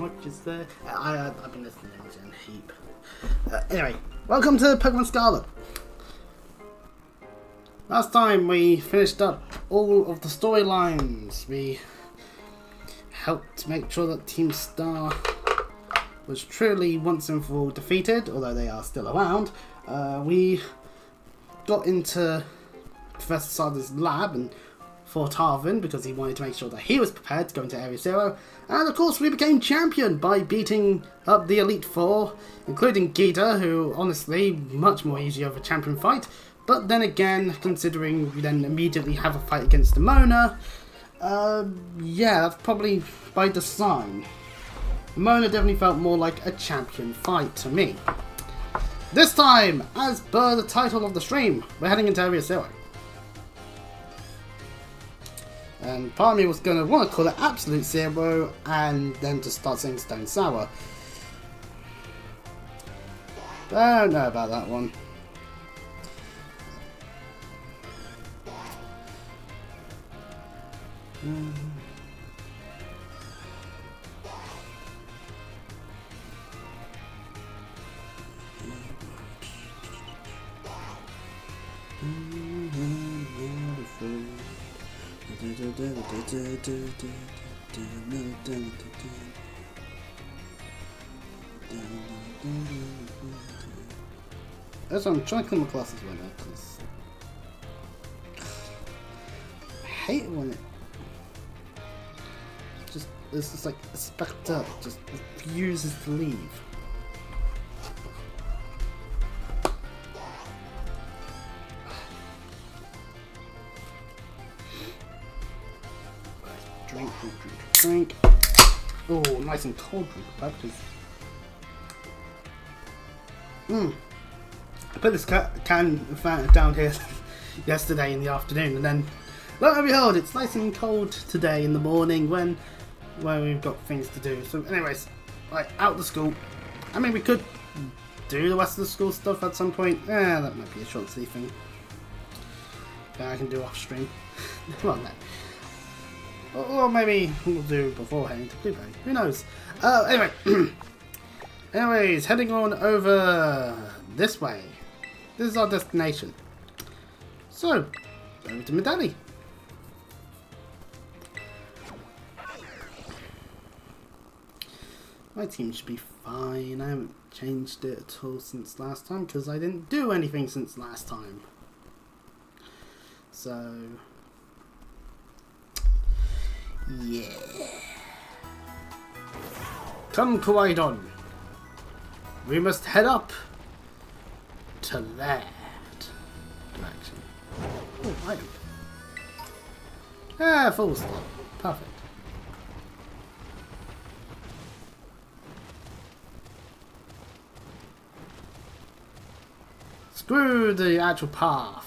much is there? I've been listening to a heap. Anyway, welcome to Pokemon Scarlet. Last time we finished up all of the storylines. We helped make sure that Team Star was truly once and for all defeated, although they are still around. We got into Professor Sarda's lab and fought Arvin because he wanted to make sure that he was prepared to go into Area Zero. And of course we became champion by beating up the Elite Four, including Gita, who honestly, much more easy of a champion fight. But then again, considering we then immediately have a fight against Mona, yeah, that's probably by design. Mona definitely felt more like a champion fight to me. This time, as per the title of the stream, we're heading into Area Zero. And part of me was going to want to call it Absolute Zero and then just start saying Stone Sour. But I don't know about that one. That's why I'm trying to clean my glasses right now, because I hate it when it's just like a spectre that just refuses to leave. Drink. Oh, nice and cold drink, please. I put this can down here yesterday in the afternoon, and then lo and behold, it's nice and cold today in the morning when we've got things to do. So, anyways, right, out the school. I mean, we could do the rest of the school stuff at some point. That might be a short sleeve thing. That I can do off stream. Come on, then. Or maybe we'll do beforehand. Who knows? Anyway. Anyways, heading on over this way. This is our destination. So, over to Medali. My team should be fine. I haven't changed it at all since last time because I didn't do anything since last time. So... yeah. Come, Kowaidon. We must head up to that direction. Oh, item. Full stop. Perfect. Screw the actual path.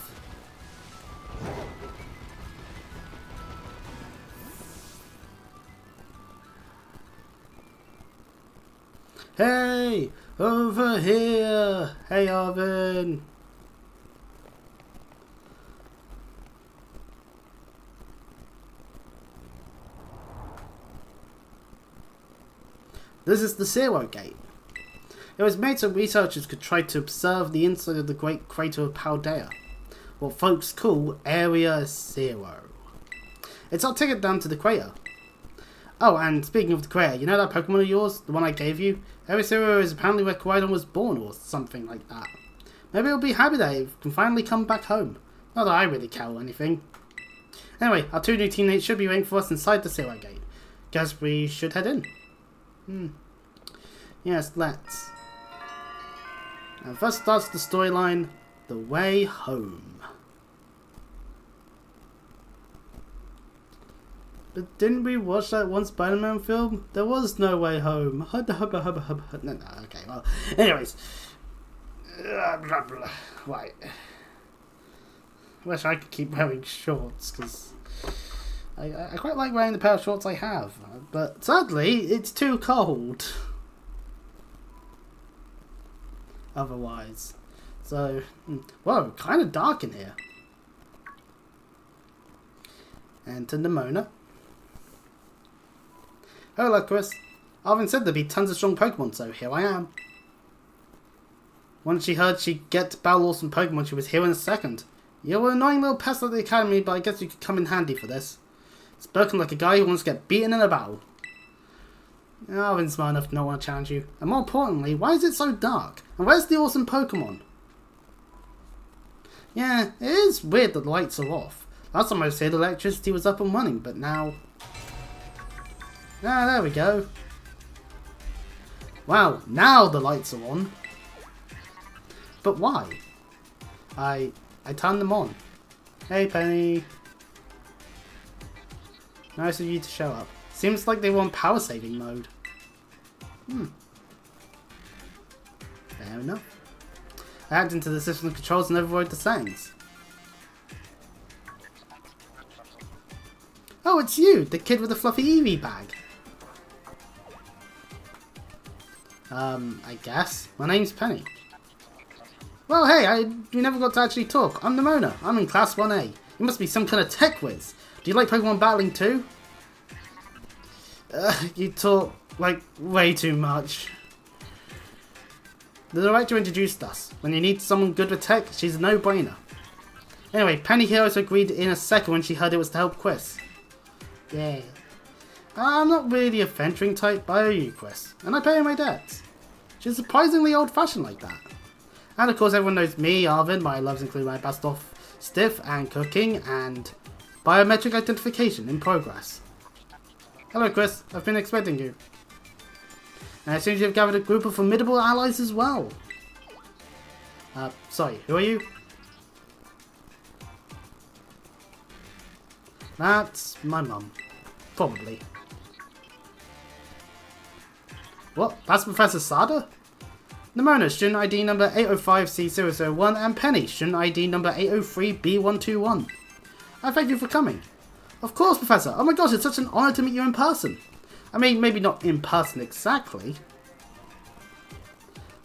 Hey! Over here! Hey, Arvin! This is the Zero Gate. It was made so researchers could try to observe the inside of the Great Crater of Paldea, what folks call Area Zero. It's our ticket down to the crater. Oh, and speaking of the crater, you know that Pokemon of yours? The one I gave you? Area Zero is apparently where Kowaidon was born, or something like that. Maybe it'll be happy that it can finally come back home. Not that I really care or anything. Anyway, our two new teammates should be waiting for us inside the Zero Gate. Guess we should head in. Yes, let's. And first starts the storyline, The Way Home. But didn't we watch that one Spider-Man film? There was no way home. No, okay, well, anyways. Right. Wish I could keep wearing shorts, because I quite like wearing the pair of shorts I have. But sadly, it's too cold. Otherwise. So, whoa, kind of dark in here. Enter Nemona. Hello, Chris. Arvin said there'd be tons of strong Pokemon, so here I am. Once she heard she'd get to battle awesome Pokemon, she was here in a second. You're an annoying little pest at the academy, but I guess you could come in handy for this. Spoken like a guy who wants to get beaten in a battle. Arvin's smart enough to not want to challenge you. And more importantly, why is it so dark? And where's the awesome Pokemon? Yeah, it is weird that the lights are off. Last time I was here, the electricity was up and running, but now... Ah, there we go. Wow, now the lights are on. But why? I turned them on. Hey, Penny. Nice of you to show up. Seems like they were on power saving mode. Fair enough. I hacked into the system controls and overrode the settings. Oh, it's you, the kid with the fluffy Eevee bag. I guess. My name's Penny. Well, hey, we never got to actually talk. I'm Nimona. I'm in Class 1A. You must be some kind of tech whiz. Do you like Pokemon battling too? You talk, like, way too much. The director introduced us. When you need someone good with tech, she's a no-brainer. Anyway, Penny here also agreed in a second when she heard it was to help Chris. Yeah. I'm not really a venturing type, but I owe you, Chris. And I pay my debts. She's surprisingly old-fashioned like that. And of course everyone knows me, Arvin. My loves include my best off stiff and cooking and biometric identification in progress. Hello Chris, I've been expecting you. And it seems you've gathered a group of formidable allies as well. Sorry, who are you? That's my mum. Probably. What? That's Professor Sada? Nimona, student ID number 805C001, and Penny, student ID number 803B121. I thank you for coming. Of course, Professor. Oh my gosh, it's such an honor to meet you in person. I mean, maybe not in person exactly.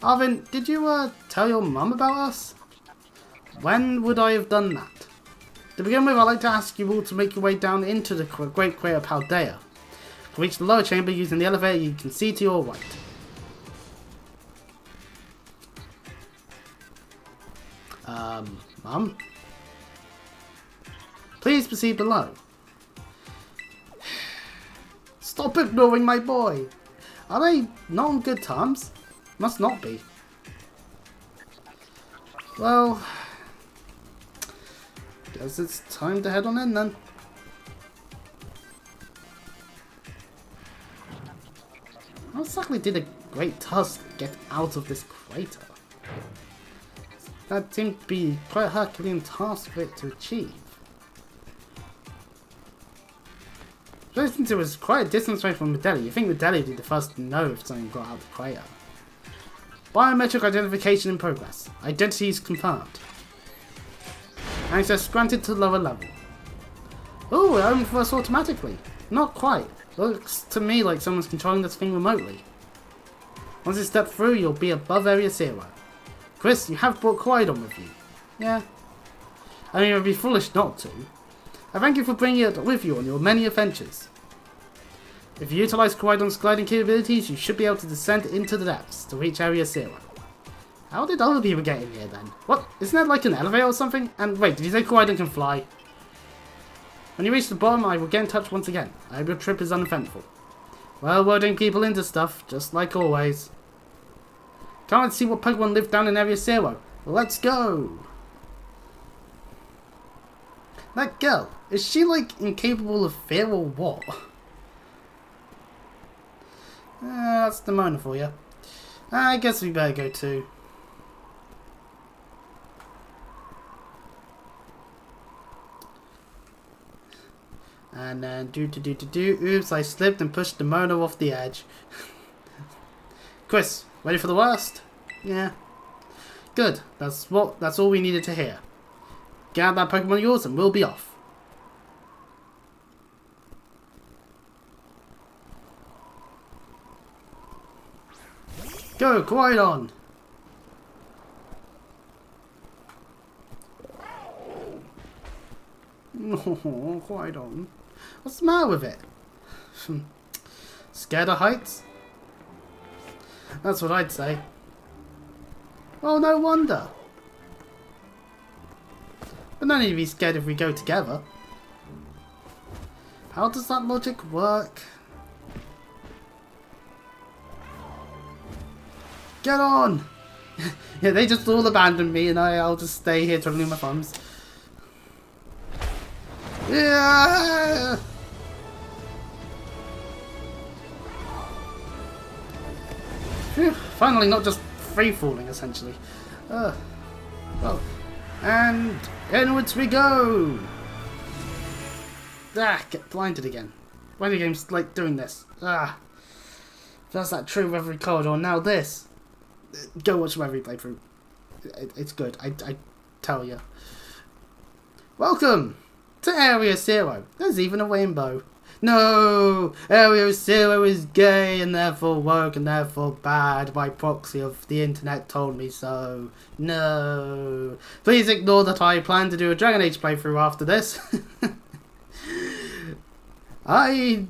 Arvin, did you tell your mum about us? When would I have done that? To begin with, I'd like to ask you all to make your way down into the Great Crater of Paldea. To reach the lower chamber using the elevator you can see to your right. Mum? Please proceed below. Stop ignoring my boy! Are they not on good terms? Must not be. Well, guess it's time to head on in then. How exactly did a great tusk get out of this crater? That seemed to be quite a Herculean task for it to achieve. But since it was quite a distance away from Medeli, you think Medeli would be the first to know if something got out of the crater. Biometric identification in progress. Identities confirmed. Access granted to lower level. Oh, it opened for us automatically. Not quite. Looks to me like someone's controlling this thing remotely. Once you step through, you'll be above Area 0. Chris, you have brought Koridon with you. Yeah. I mean, it would be foolish not to. I thank you for bringing it with you on your many adventures. If you utilize Koridon's gliding capabilities, you should be able to descend into the depths to reach Area 0. How did other people get in here then? What? Isn't that like an elevator or something? And wait, did you say Koridon can fly? When you reach the bottom, I will get in touch once again. I hope your trip is uneventful. Well, loading people into stuff, just like always. Can't wait to see what Pokemon live down in Area 0. Let's go! That girl, is she like incapable of fear or what? That's the Nimona for you. I guess we better go too. And then oops, I slipped and pushed the Nimona off the edge. Chris, ready for the worst? Yeah. Good, that's all we needed to hear. Get out that Pokemon of yours and we'll be off. Go, Koridon! Oh, Koridon. What's the matter with it? Scared of heights? That's what I'd say. Oh, no wonder. But no need to be scared if we go together. How does that logic work? Get on! Yeah, they just all abandoned me and I'll just stay here twiddling my thumbs. Yeah! Phew, finally not just free-falling, essentially. Well, and inwards we go! Ah, get blinded again. Why do games like doing this? Ah. That's that true every corridor, now this. Go watch my replay through. It's good, I tell you. Welcome to Area Zero. There's even a rainbow. No! Area Zero is gay and therefore woke and therefore bad by proxy of the internet told me so. No. Please ignore that I plan to do a Dragon Age playthrough after this. I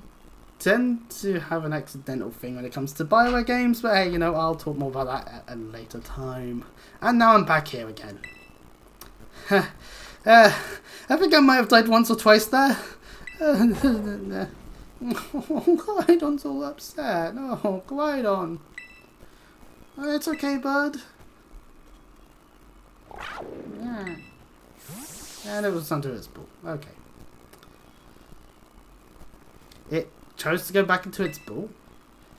tend to have an accidental thing when it comes to Bioware games, but hey, you know, I'll talk more about that at a later time. And now I'm back here again. I think I might have died once or twice there. Glydon's all upset. Oh, Glydon. It's okay, bud. Yeah. And it was under its ball. Okay. It chose to go back into its ball.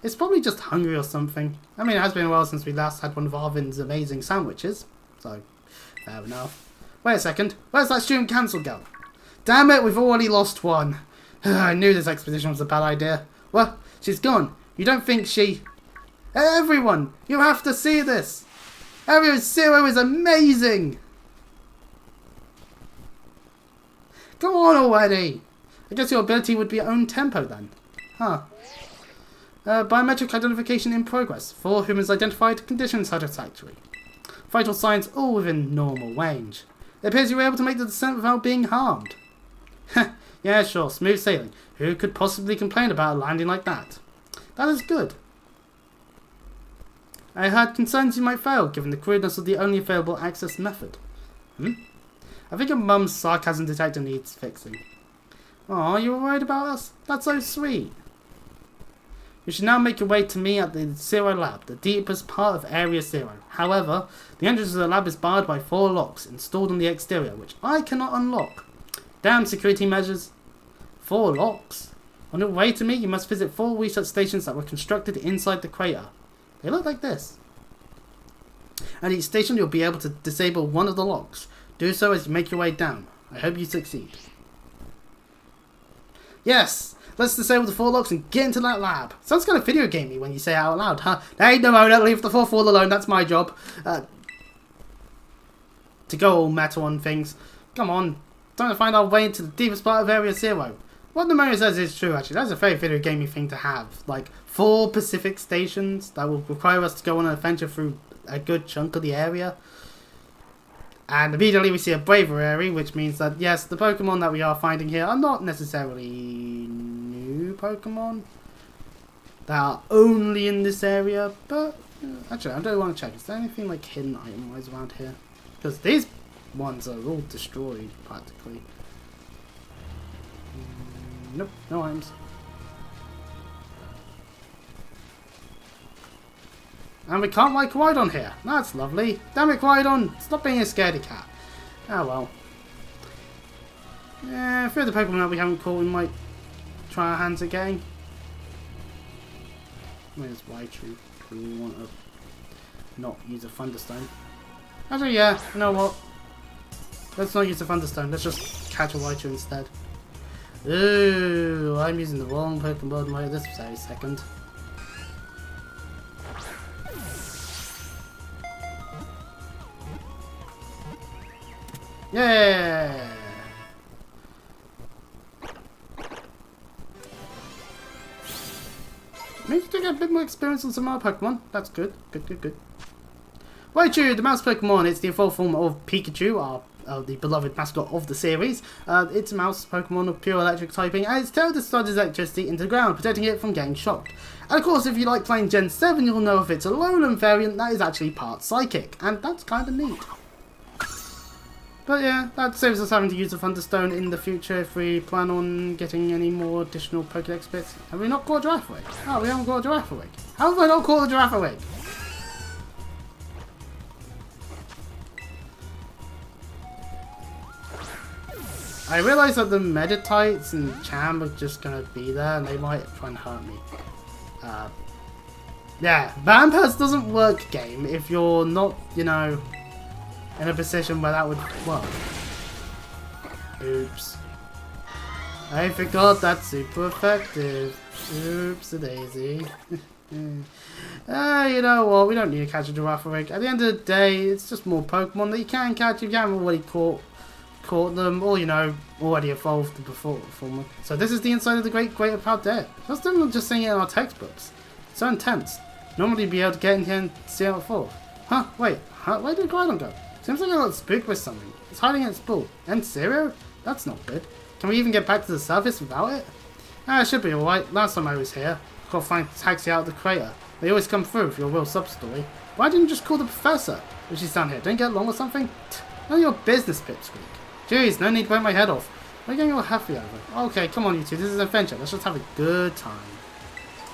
It's probably just hungry or something. I mean, it has been a while since we last had one of Arvin's amazing sandwiches. So, fair enough. Wait a second. Where's that student council girl? Damn it, we've already lost one. I knew this expedition was a bad idea. Well, she's gone. You don't think she... Everyone, you have to see this. Area Zero is amazing. Come on already. I guess your ability would be your own tempo then. Huh. Biometric identification in progress. 4 humans identified. Conditions satisfactory. Vital signs all within normal range. It appears you were able to make the descent without being harmed. Yeah, sure. Smooth sailing. Who could possibly complain about a landing like that? That is good. I had concerns you might fail, given the crudeness of the only available access method. I think your mum's sarcasm detector needs fixing. Aw, you were worried about us? That's so sweet. You should now make your way to me at the Zero Lab, the deepest part of Area Zero. However, the entrance to the lab is barred by 4 locks installed on the exterior, which I cannot unlock. Damn security measures. 4 locks? On your way to me, you must visit 4 research stations that were constructed inside the crater. They look like this. At each station, you'll be able to disable one of the locks. Do so as you make your way down. I hope you succeed. Yes! Let's disable the 4 locks and get into that lab. Sounds kind of video gamey when you say it out loud, huh? Hey, no, don't leave the 4th wall alone. That's my job. To go all metal on things. Come on. Time to find our way into the deepest part of Area Zero. What the Mario says is true, actually. That's a very video gamey thing to have. Like, 4 Pacific stations that will require us to go on an adventure through a good chunk of the area. And immediately we see a Bravery, which means that, yes, the Pokemon that we are finding here are not necessarily new Pokemon. They are only in this area, but actually, I don't want to check. Is there anything like hidden item-wise around here? Because these ones are all destroyed, practically. Nope, no items. And we can't like Quaidon here. That's lovely. Damn it, Quaidon! Stop being a scaredy cat. Oh well. Yeah, a few of the Pokemon that we haven't caught, we might try our hands at getting. Where's Raichu? We want to not use a Thunderstone. Actually, yeah, you know what? Let's not use a Thunderstone. Let's just catch a Raichu instead. Ooh, I'm using the wrong Pokemon right this very second. Yeah. Maybe to get a bit more experience on some more Pokemon. That's good. Good. Raichu, the mouse Pokemon, it's the evolved form of Pikachu, our the beloved mascot of the series. It's a mouse Pokemon of pure electric typing, and its tail discharges electricity into the ground, protecting it from getting shocked. And of course, if you like playing Gen 7, you'll know if it's a Alolan variant, that is actually part psychic, and that's kind of neat. But yeah, that saves us having to use the Thunderstone in the future if we plan on getting any more additional Pokédex bits. Have we not caught a Giraffawig? Oh, we haven't caught a Giraffawig. How have I not caught a Giraffawig? I realise that the Meditites and Cham are just going to be there and they might try and hurt me. Yeah, Vampires doesn't work, game, if you're not, you know, in a position where that would work. Oops. I forgot that's super effective. Oops-a-daisy. You know what, we don't need to catch a Giraffawig. At the end of the day, it's just more Pokemon that you can catch if you haven't already caught them, or, you know, already evolved the performer. So this is the inside of the Greater Proud Dead. Just them just seeing it in our textbooks. So intense. Normally be able to get in here and see how it falls. Huh, wait, where did Groudon go? Seems like I got spooked with something. It's hiding its ball. And Zero? That's not good. Can we even get back to the surface without it? Ah, it should be alright. Last time I was here, I got to find taxi out of the crater. They always come through with your real sub-story. Why didn't you just call the professor? If she's down here, don't get along or something? None of your business, Pipsqueak. Jeez, no need to bite my head off. What are you getting all happy over? Okay, come on you two, this is an adventure. Let's just have a good time.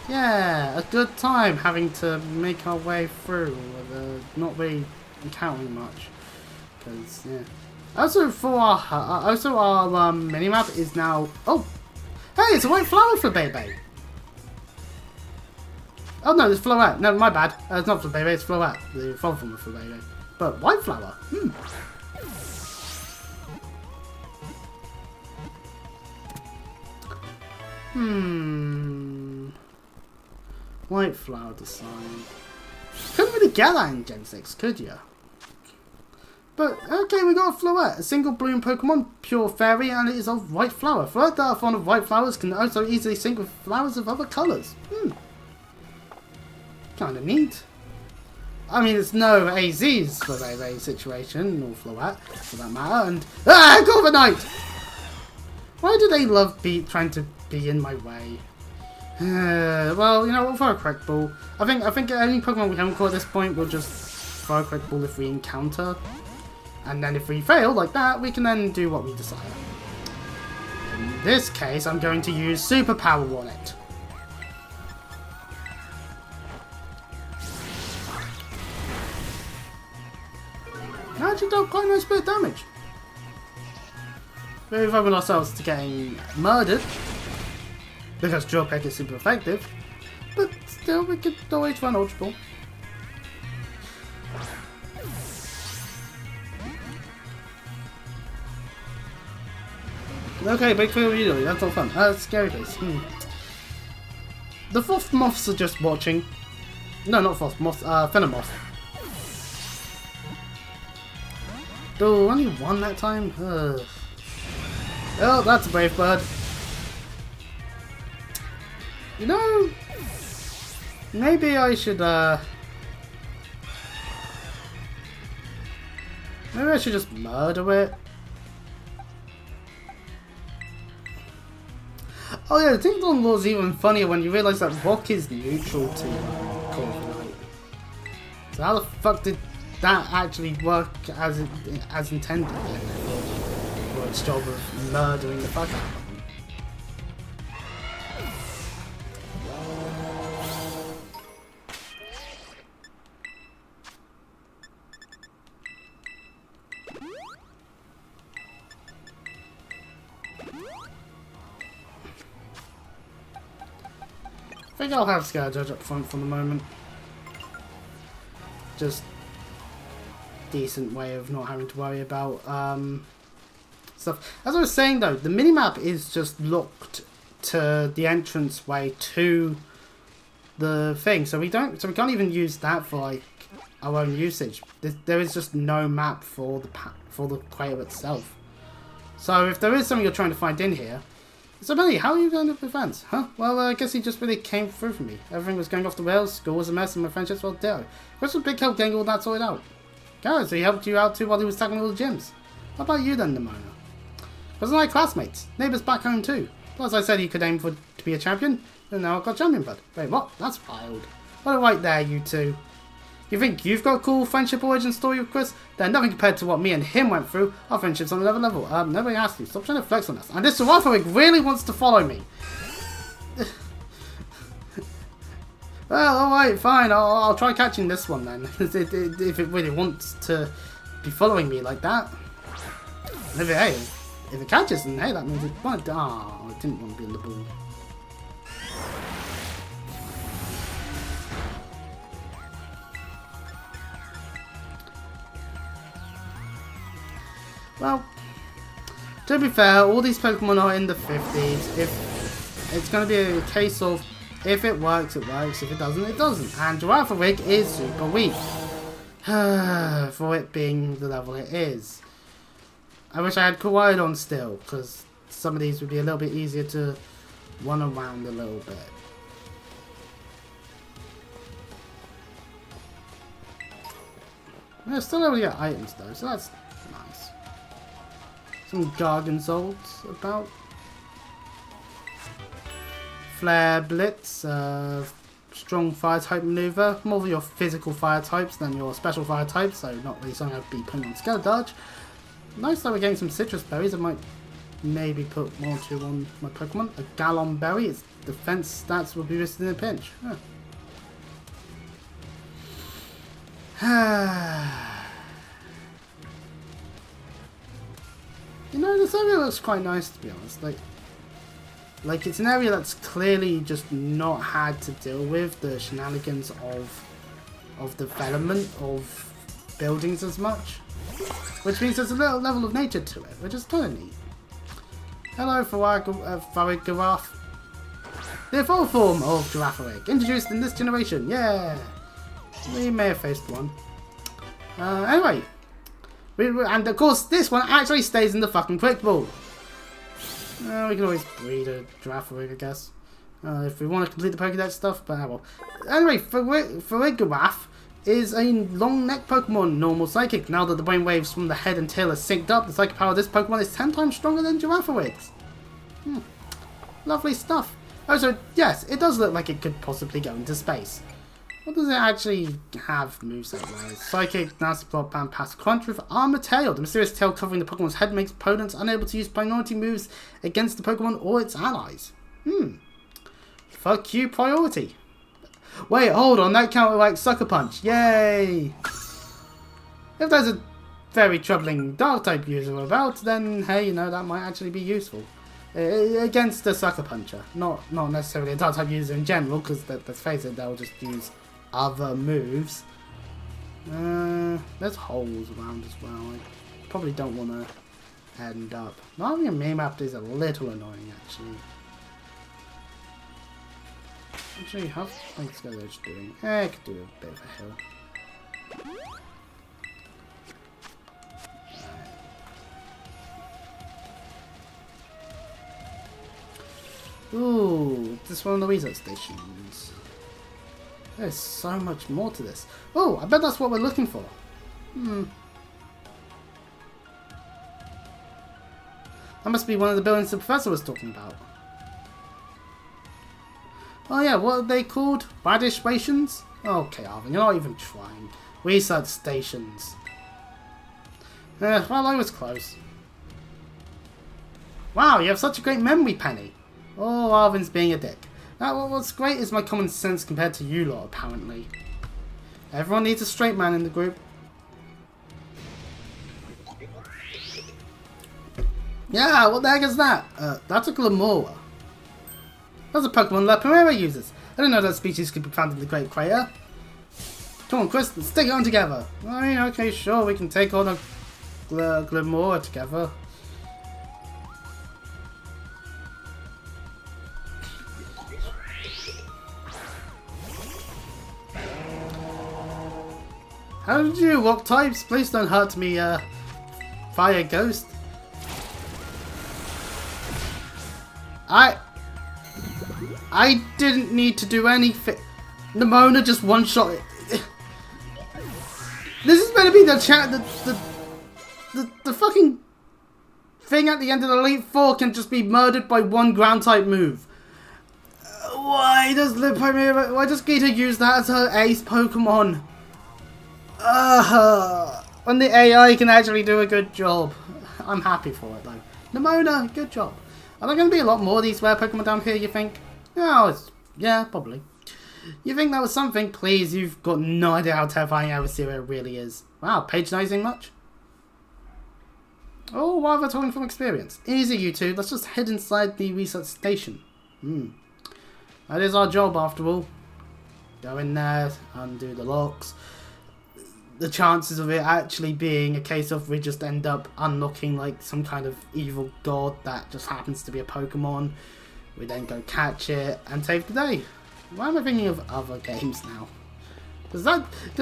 Yeah, a good time having to make our way through with not really encountering much. Because, yeah. Also, for our minimap is now... Oh! Hey, it's a white flower for Bebe! Oh no, it's Floette. No, my bad. It's not for Bebe, it's Floette. The evolved form for Bebe. But white flower? White flower design. Couldn't really get that in Gen 6, could you? But, okay, we got a Floette, a single bloom Pokemon, pure fairy, and it is of white flower. Floette that are fond of white flowers can also easily sync with flowers of other colours. Kinda neat. I mean, it's no AZ's for a situation, or Floette, for that matter, and... Ah, Corviknight! Why do they love trying to be in my way? Well, you know, we'll throw a correct ball. I think any Pokemon we haven't caught at this point, we'll just throw a correct ball if we encounter. And then if we fail like that, we can then do what we desire. In this case, I'm going to use Superpower on it. Actually dealt quite a nice bit of damage. We've opened ourselves to getting murdered. Because Drill Peck is super effective. But still, we could always run Ultra Ball. Okay, big fail immediately. That's all fun. Scary face. The fourth moths are just watching. No, not fourth moths. Venomoth. Oh, only one that time? Ugh. Oh, that's a brave bird. You know, maybe I should, maybe I should just murder it. Oh yeah, the Ting Dong Law is even funnier when you realise that rock is neutral to Corviknight. So how the fuck did that actually work as intended for its job of murdering the fuck out of them? I think I'll have Scourge up front for the moment. Just decent way of not having to worry about stuff. As I was saying though, the minimap is just locked to the entrance way to the thing, so we can't even use that for like our own usage. There is just no map for the crater itself. So if there is something you're trying to find in here. So, Benny, how are you going with events? Huh? Well, I guess he just really came through for me. Everything was going off the rails, school was a mess, and my friendships were dead. What's the big help getting all that sorted out? Garrett, so he helped you out too while he was tackling all the gyms. What about you then, Nimona? Because I like classmates, neighbours back home too. Plus I said you could aim to be a champion, and now I've got champion blood. Wait, what? That's wild. What right there, you two. You think you've got a cool friendship origin story with Chris? Then nothing compared to what me and him went through. Our friendship's on another level. Nobody asked you. Stop trying to flex on us. And this Giraffe really wants to follow me. Well, alright, fine. I'll try catching this one then. if it really wants to be following me like that. And if it catches, then hey, that means it might. Oh, I didn't want to be in the ball. Well, to be fair, all these Pokemon are in the 50s. If it's going to be a case of if it works, it works. If it doesn't, it doesn't. And Giraffe is super weak for it being the level it is. I wish I had Kowaidon still, because some of these would be a little bit easier to run around a little bit. We're still able to get items though, so that's nice. Some Garganzolds about. Flare Blitz, strong fire type maneuver, more of your physical fire types than your special fire types, so not really something I'd be putting on Scale Dodge. Nice that we're getting some citrus berries. I might maybe put one or two on my Pokemon. A Gallon Berry, its defense stats will be listed in a pinch. Huh. You know, this area looks quite nice to be honest. Like it's an area that's clearly just not had to deal with the shenanigans of development of buildings as much. Which means there's a little level of nature to it, which is kind of neat. Hello, Farigiraffe. The evolved form of Giraffe, introduced in this generation. Yeah! We may have faced one. Anyway. And of course, this one actually stays in the fucking quick ball. We can always breed a Giraffe, I guess. If we want to complete the Pokédex stuff, but well. Anyway, Farigiraffe is a long neck Pokemon, normal psychic. Now that the brainwaves from the head and tail are synced up, the psychic power of this Pokemon is 10 times stronger than Giraffe's. Lovely stuff. Oh, so yes, it does look like it could possibly go into space. What does it actually have moveset-wise? Psychic, Nasty Plot, Band, Pass, Crunch with Armor Tail. The mysterious tail covering the Pokemon's head makes opponents unable to use priority moves against the Pokemon or its allies. Fuck you, priority. Wait, hold on, that counted like Sucker Punch. Yay! If there's a very troubling Dark-type user about, then hey, you know, that might actually be useful. Against a Sucker Puncher. Not necessarily a Dark-type user in general, because let's face it, they'll just use other moves. There's holes around as well. I probably don't want to end up. Not having a mini-map is a little annoying, actually. Actually, how thanks to those doing? I could do a bit of a hill. Ooh, this is one of the research stations. There's so much more to this. Oh, I bet that's what we're looking for. That must be one of the buildings the professor was talking about. Oh yeah, what are they called? Radish stations? Okay, Arvin, you're not even trying. Research stations. Well, I was close. Wow, you have such a great memory, Penny. Oh, Arvin's being a dick. Now, what's great is my common sense compared to you lot, apparently. Everyone needs a straight man in the group. Yeah, what the heck is that? That's a Glamora. That's a Pokemon La Primera uses. I didn't know that species could be found in the Great Crater. Come on, Chris, let's stick it on together. I mean, okay, sure, we can take on a Glamora together. How did you? What types? Please don't hurt me, Fire Ghost. I didn't need to do anything. Nimona just one-shot it. This is going to be the fucking thing at the end of the Elite Four can just be murdered by one ground type move. Why does Lipometer, why does Gita use that as her ace Pokemon? When the AI can actually do a good job. I'm happy for it though. Nimona, good job. Are there going to be a lot more of these rare Pokemon down here, you think? Oh, yeah, probably. You think that was something? Please, you've got no idea how terrifying Avasira really is. Wow, patronising much? Oh, rather talking from experience. Easy, you two. Let's just head inside the research station. That is our job, after all. Go in there, undo the locks. The chances of it actually being a case of we just end up unlocking like some kind of evil god that just happens to be a Pokemon. We then go catch it and save the day. Why am I thinking of other games now? Does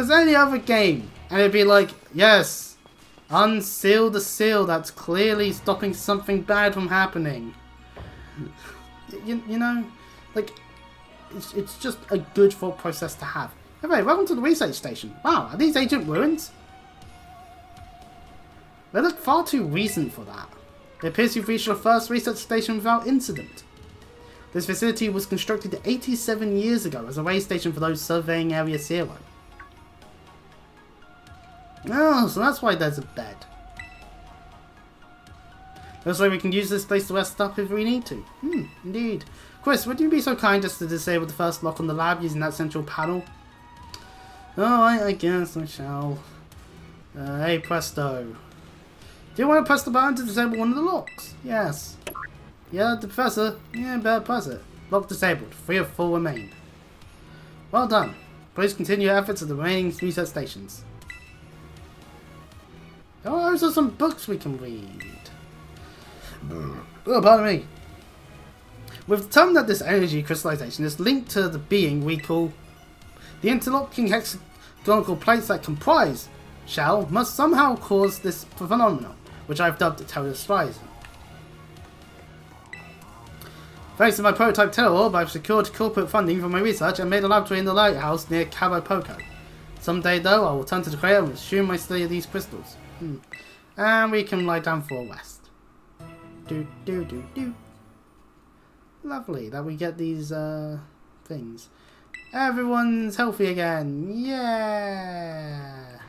any other game and it'd be like, yes, unseal the seal that's clearly stopping something bad from happening. You know, like it's just a good thought process to have. Hey, welcome to the research station. Wow, are these ancient ruins? They look far too recent for that. It appears you've reached your first research station without incident. This facility was constructed 87 years ago as a way station for those surveying Area 0. Oh, so that's why there's a bed. Looks like we can use this place to rest up if we need to. Indeed. Chris, would you be so kind as to disable the first lock on the lab using that central panel? Oh, I guess I shall. Hey, presto. Do you want to press the button to disable one of the locks? Yes. Yeah, the professor. Yeah, better press it. Lock disabled. 3 of 4 remain. Well done. Please continue your efforts at the remaining research stations. Oh, those are some books we can read. Oh, pardon me. We've determined that this energy crystallization is linked to the being we call the interlocking hexagonal plates that comprise shell must somehow cause this phenomenon, which I've dubbed Terroristrizing. Thanks to my prototype Terror, I've secured corporate funding for my research and made a laboratory in the lighthouse near Cabo Poco. Someday, though, I will turn to the crater and resume my study of these crystals. And we can lie down for a rest. Lovely that we get these things. Everyone's healthy again. Yeah.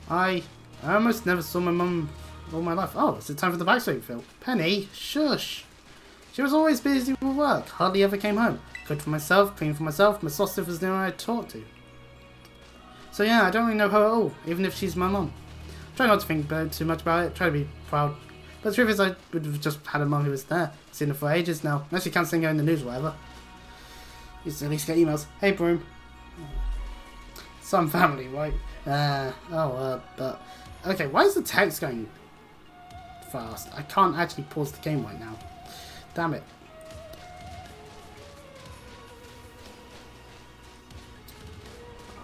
I almost never saw my mum all my life. Oh, is it time for the backstory, Phil? Penny, shush. She was always busy with work. Hardly ever came home. Cooked for myself, cleaned for myself. My sausage was the only one I talked to. So yeah, I don't really know her at all, even if she's my mum. Try not to think too much about it. Try to be proud. But the truth is, I would have just had a mum who was there. Seen her for ages now. Unless you can't see her in the news or whatever. Used to at least get emails. Hey, Broom. Some family, right? But... Okay, why is the text going fast? I can't actually pause the game right now. Damn it.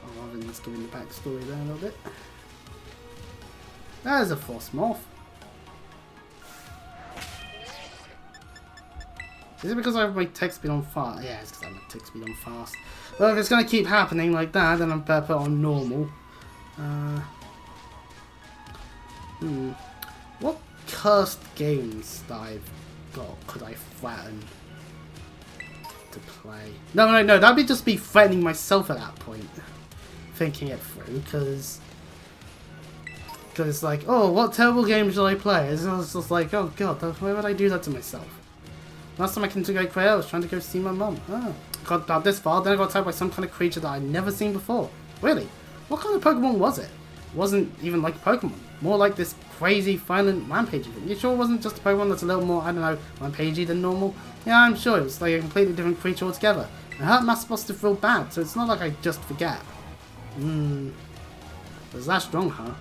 Oh, rather than just giving the backstory there a little bit. There's a force morph. Is it because I have my text speed on fast? Yeah, it's because I have my text speed on fast. Well, if it's going to keep happening like that, then I'm better put on normal. What cursed games that I've got could I threaten to play? No, that'd be just be threatening myself at that point. Thinking it through, because it's like, oh, what terrible game should I play? It's just like, oh god, why would I do that to myself? Last time I came to Great Crater, I was trying to go see my mum. Oh, got about this far, then I got attacked by some kind of creature that I'd never seen before. Really? What kind of Pokemon was it? It wasn't even like a Pokemon. More like this crazy, violent rampagey thing. You sure it wasn't just a Pokemon that's a little more, I don't know, rampagey than normal? Yeah, I'm sure. It was like a completely different creature altogether. It hurt my supposed to feel bad, so it's not like I just forget. It was that strong, huh?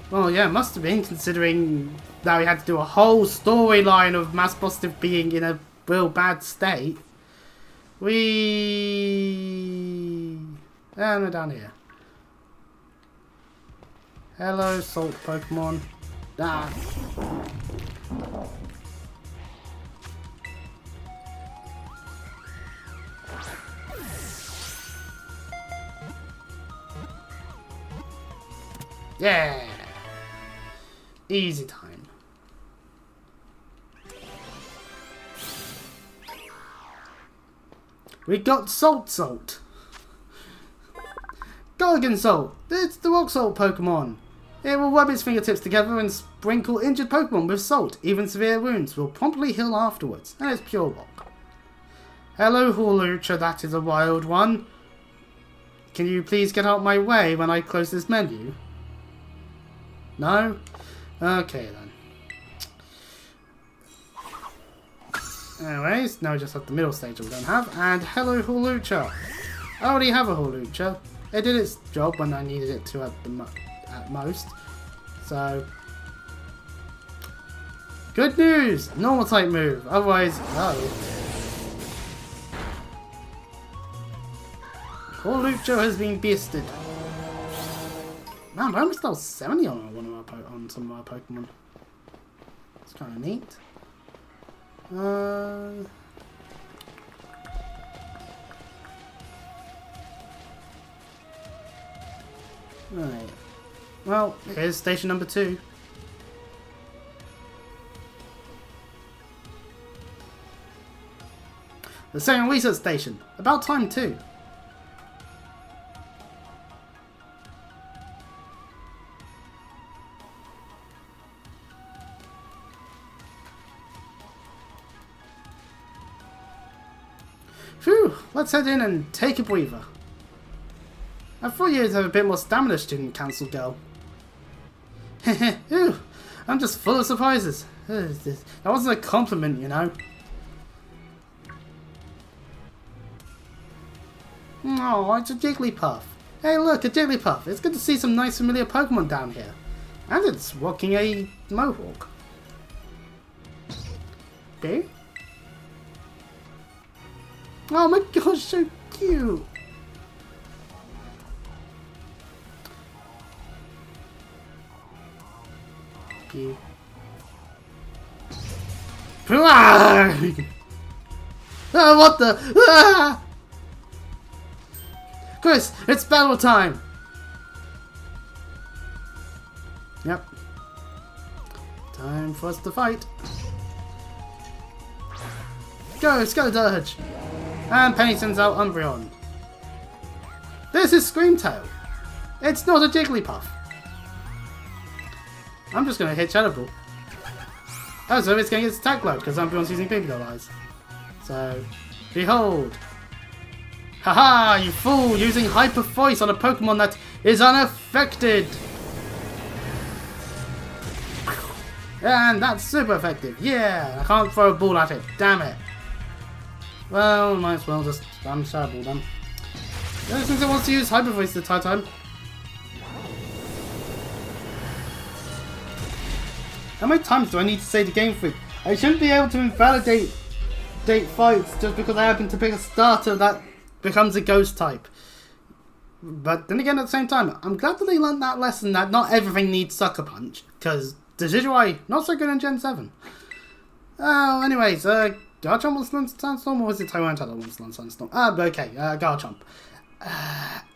Well, yeah, it must have been, considering that we had to do a whole storyline of Mass Positive being in a real bad state. No, down here. Hello, salt Pokemon. Ah. Yeah! Easy time. We got Salt. Gargan Salt! It's the Rock Salt Pokemon! It will rub its fingertips together and sprinkle injured Pokemon with salt. Even severe wounds will promptly heal afterwards. And it's pure rock. Hello, Hawlucha, that is a wild one. Can you please get out my way when I close this menu? No? Okay then. Anyways, now we just have the middle stage we don't have. And hello, Hawlucha. I already have a Hawlucha. It did its job when I needed it to at most. So, good news! Normal type move. Otherwise, no. Hawlucha has been beasted. Man, we're almost level 70 on some of our Pokemon. It's kind of neat. Right. Well, here's station number 2. The second research station. About time too. Phew, let's head in and take a breather. I thought you'd have a bit more stamina, student council girl. Hehe, I'm just full of surprises. That wasn't a compliment, you know. Oh, it's a Jigglypuff. Hey look, a Jigglypuff. It's good to see some nice familiar Pokemon down here. And it's rocking a mohawk. Okay. Oh my gosh, so cute. You. Oh, what the? Ah! Chris, it's battle time. Yep. Time for us to fight. Go, Skeleturge! And Penny sends out Umbreon. This is Screamtail. It's not a Jigglypuff. I'm just going to hit Shadow Ball. Oh, so it's getting its attack load because Umbreon's using Baby Doll Eyes. So, behold. Haha, you fool! Using Hyper Voice on a Pokemon that is unaffected! And that's super effective. Yeah, I can't throw a ball at it. Damn it. Well, might as well just spam Shadow Ball then. Since it wants to use Hyper Voice the entire time. How many times do I need to say to Game Freak? I shouldn't be able to invalidate fights just because I happen to pick a starter that becomes a ghost type. But then again, at the same time, I'm glad that they learned that lesson that not everything needs Sucker Punch. Because Decidueye, not so good in Gen 7. Oh, anyways, Garchomp wants to learn Sandstorm, or was it Tyrantella wants to learn Sandstorm? Okay, Garchomp.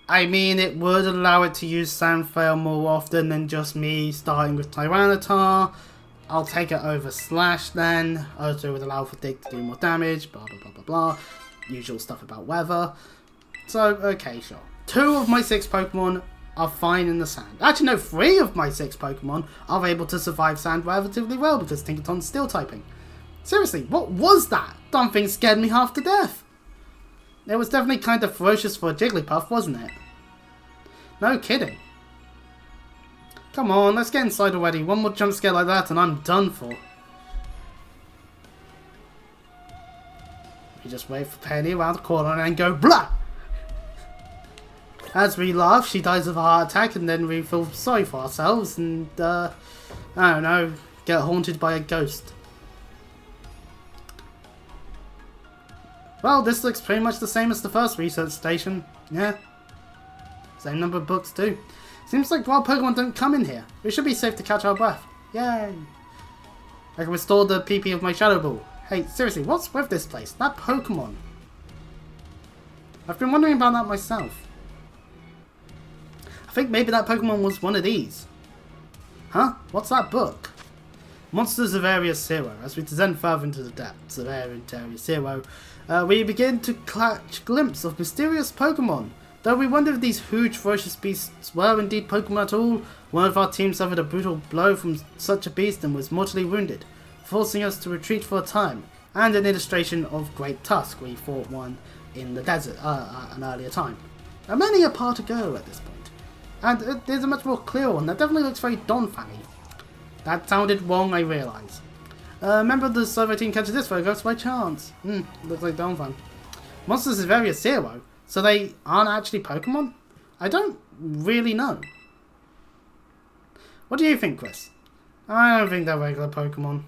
I mean, it would allow it to use Sandflail more often than just me starting with Tyranitar. I'll take it over Slash then. Also, it would allow for Dig to do more damage, blah blah blah blah blah. Usual stuff about weather. So, okay, sure. 2 of my 6 Pokemon are fine in the sand. Actually, no, 3 of my 6 Pokemon are able to survive sand relatively well because Tinkaton's steel typing. Seriously, what was that? Damn thing scared me half to death. It was definitely kind of ferocious for a Jigglypuff, wasn't it? No kidding. Come on, let's get inside already. One more jump scare like that and I'm done for. We just wait for Penny around the corner and then go blah! As we laugh, she dies of a heart attack and then we feel sorry for ourselves and, I don't know, get haunted by a ghost. Well, this looks pretty much the same as the first research station. Yeah. Same number of books too. Seems like wild Pokemon don't come in here. We should be safe to catch our breath. Yay! I can restore the PP of my Shadow Ball. Hey, seriously, what's with this place? That Pokemon. I've been wondering about that myself. I think maybe that Pokemon was one of these. Huh? What's that book? Monsters of Area Zero. As we descend further into the depths of Area Zero, we begin to catch a glimpse of mysterious Pokemon. Though we wonder if these huge ferocious beasts were indeed Pokemon at all, one of our team suffered a brutal blow from such a beast and was mortally wounded, forcing us to retreat for a time, and an illustration of Great Tusk. We fought one in the desert at an earlier time. Many a part ago at this point. And there's a much more clear one that definitely looks very Donphan-y. That sounded wrong, I realise. Member of the survey team catches this photograph by chance. Looks like Donphan. Monsters of Area Zero? So they aren't actually Pokemon? I don't really know. What do you think, Chris? I don't think they're regular Pokemon.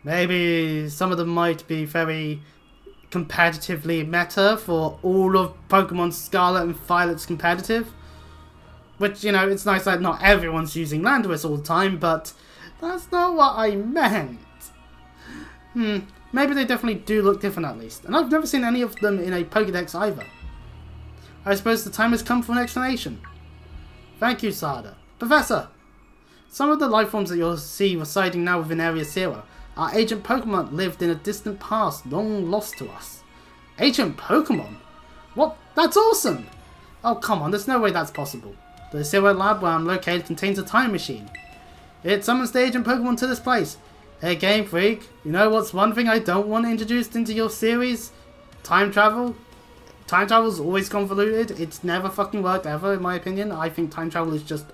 Maybe some of them might be very competitively meta for all of Pokemon Scarlet and Violet's competitive. Which, you know, it's nice that not everyone's using Landorus all the time, but that's not what I meant. Maybe they definitely do look different at least. And I've never seen any of them in a Pokédex either. I suppose the time has come for an explanation. Thank you, Sada. Professor! Some of the life forms that you'll see residing now within Area Zero are ancient Pokemon that lived in a distant past, long lost to us. Ancient Pokemon? What? That's awesome! Oh, come on, there's no way that's possible. The Zero lab where I'm located contains a time machine. It summons the ancient Pokemon to this place. Hey, Game Freak, you know what's one thing I don't want introduced into your series? Time travel? Time travel's always convoluted. It's never fucking worked ever, in my opinion. I think time travel is just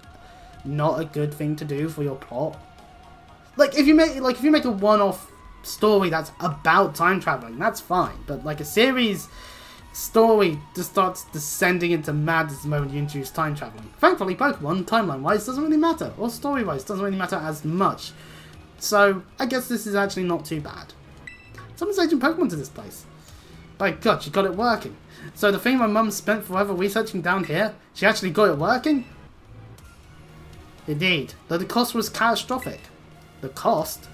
not a good thing to do for your plot. Like if you make a one-off story that's about time traveling, that's fine. But like a series story just starts descending into madness the moment you introduce time traveling. Thankfully, Pokemon, timeline-wise, doesn't really matter, or story-wise, doesn't really matter as much. So I guess this is actually not too bad. Someone's agent Pokemon to this place. By God, she got it working. So the thing my mum spent forever researching down here, she actually got it working? Indeed, though the cost was catastrophic. The cost?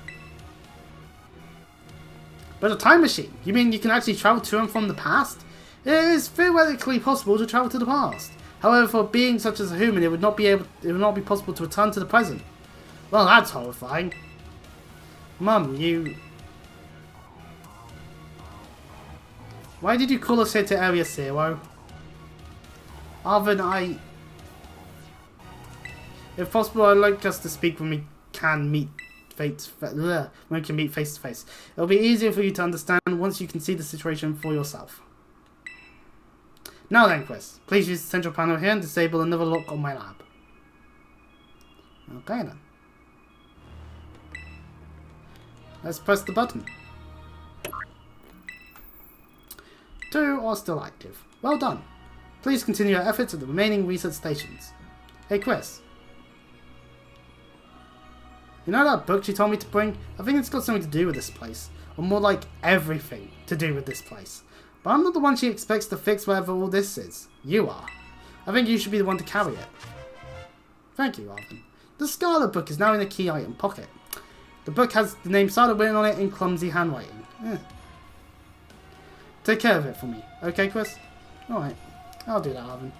But a time machine? You mean you can actually travel to and from the past? It is theoretically possible to travel to the past. However, for a being such as a human, it would not be possible to return to the present. Well, that's horrifying. Mum, you... Why did you call us here to Area Zero? Arvin, if possible, I'd like us to speak when we can meet face to face. It'll be easier for you to understand once you can see the situation for yourself. Now then, Chris, please use the central panel here and disable another lock on my lab. Okay then. Let's press the button. 2 are still active. Well done. Please continue your efforts at the remaining research stations. Hey Chris. You know that book you told me to bring? I think it's got something to do with this place. Or more like everything to do with this place. But I'm not the one she expects to fix whatever all this is. You are. I think you should be the one to carry it. Thank you, Arvin. The Scarlet book is now in the key item pocket. The book has the name Scarlet written on it in clumsy handwriting. Take care of it for me. Okay, Chris? Alright. I'll do that, Arvin.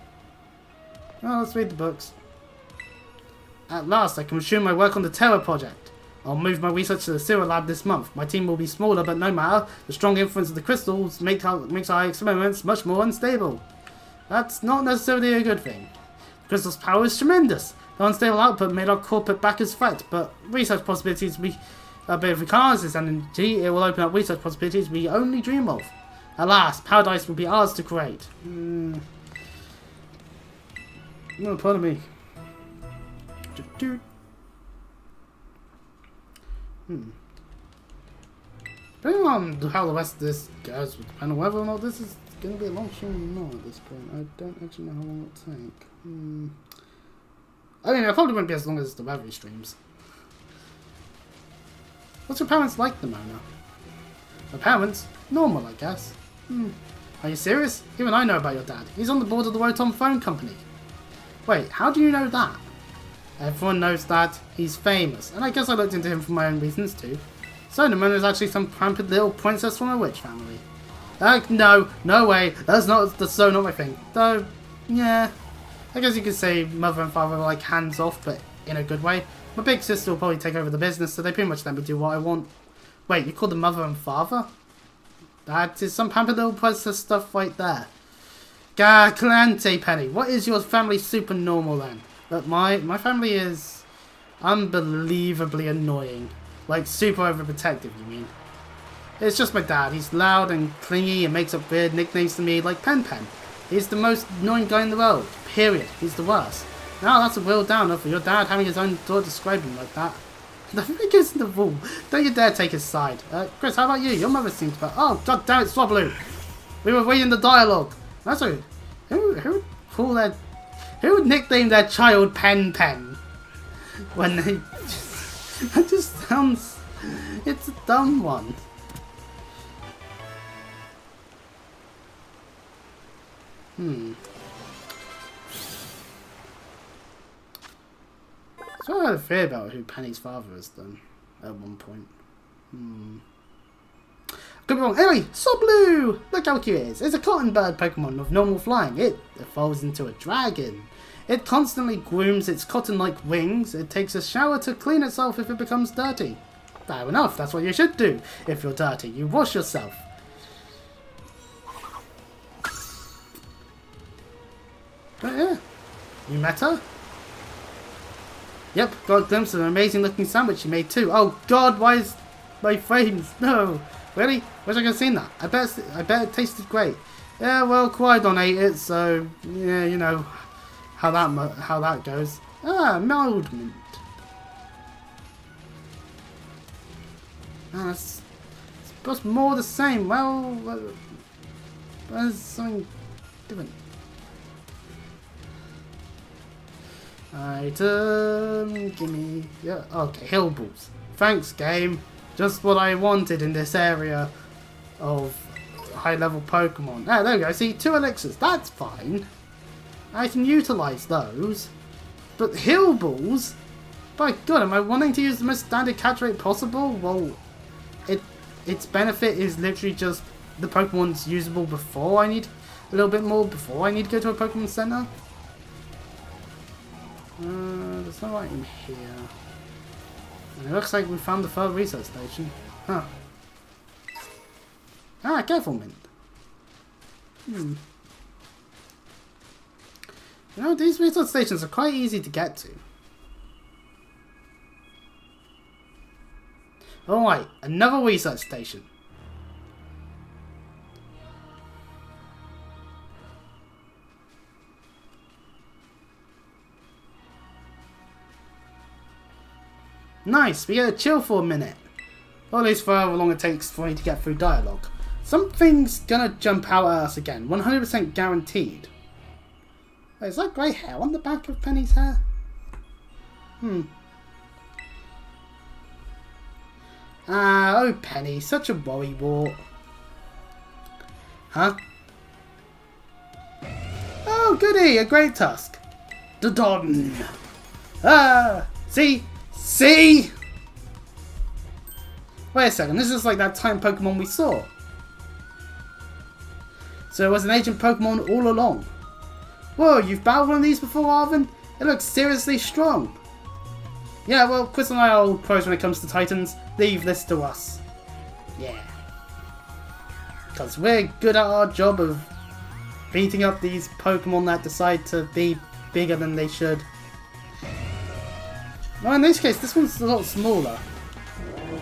Well, let's read the books. At last, I can resume my work on the Terror Project. I'll move my research to the Zero Lab this month. My team will be smaller, but no matter. The strong influence of the crystals makes our experiments much more unstable. That's not necessarily a good thing. The crystal's power is tremendous. The unstable output made our corporate backers fight, but research possibilities but if we can't harness this energy, it will open up research possibilities we only dream of. Alas, paradise will be ours to create. No, pardon me. Depending on how the rest of this goes, will depend on whether or not this is going to be a long stream or not at this point. I don't actually know how long it'll take. I mean, it probably won't be as long as the Reverie streams. What's your parents like, Nimona? My parents? Normal, I guess. Are you serious? Even I know about your dad. He's on the board of the Rotom Phone Company. Wait, how do you know that? Everyone knows that. He's famous, and I guess I looked into him for my own reasons too. So Nimona is actually some pampered little princess from a witch family. No way. That's so not my thing. Though, yeah. I guess you could say mother and father were like hands off, but in a good way. My big sister will probably take over the business, so they pretty much let me do what I want. Wait, you call them mother and father? That is some pampered little princess stuff right there. Calante Penny, what is your family super normal then? But my family is unbelievably annoying. Like super overprotective, you mean? It's just my dad. He's loud and clingy and makes up weird nicknames to me like Pen Pen. He's the most annoying guy in the world. Period. He's the worst. Now that's a real downer for your dad having his own daughter describe him like that. Nothing goes in the wall. Don't you dare take his side. Chris, how about you? Your mother seems to... Oh, god damn it, Swablu! We were reading the dialogue. That's a... Who would nickname their child Pen Pen? When they... That just sounds... It's a dumb one. So I had a fear about who Penny's father is then, at one point. Could be wrong. Anyway, Soblu! Look how cute it is. It's a cotton bird Pokemon with normal flying. It evolves into a dragon. It constantly grooms its cotton-like wings. It takes a shower to clean itself if it becomes dirty. Fair enough, that's what you should do. If you're dirty, you wash yourself. But yeah, you met her? Yep, got a glimpse of an amazing looking sandwich she made too. Oh god, why is my frames? No, really? Wish I could have seen that. I bet it tasted great. Yeah, well, Quidon ate it, so yeah, you know how that goes. Ah, mild mint. Ah, it's just more the same. Well, there's something different. Item, gimme, yeah, okay, hill balls. Thanks, game. Just what I wanted in this area of high-level Pokemon. Ah, there we go. See, 2 elixirs. That's fine. I can utilize those. But hill balls? By God, am I wanting to use the most standard catch rate possible? Well, its benefit is literally just the Pokemon's usable before I need a little bit more before I need to go to a Pokemon Center. There's no item here. And it looks like we found the third research station. Huh. Ah, careful mint. You know, these research stations are quite easy to get to. Alright, another research station. Nice, we get to chill for a minute. Or at least for however long it takes for me to get through dialogue. Something's gonna jump out at us again, 100% guaranteed. Wait, is that grey hair on the back of Penny's hair? Ah, oh Penny, such a worrywart. Huh? Oh goody, a great tusk. Da-don. Ah, see? See? Wait a second, this is like that time Pokemon we saw. So it was an ancient Pokemon all along. Whoa, you've battled one of these before, Arvin? It looks seriously strong. Yeah, well, Chris and I are all pros when it comes to Titans. Leave this to us. Yeah. Because we're good at our job of beating up these Pokemon that decide to be bigger than they should. Well, in this case, this one's a lot smaller.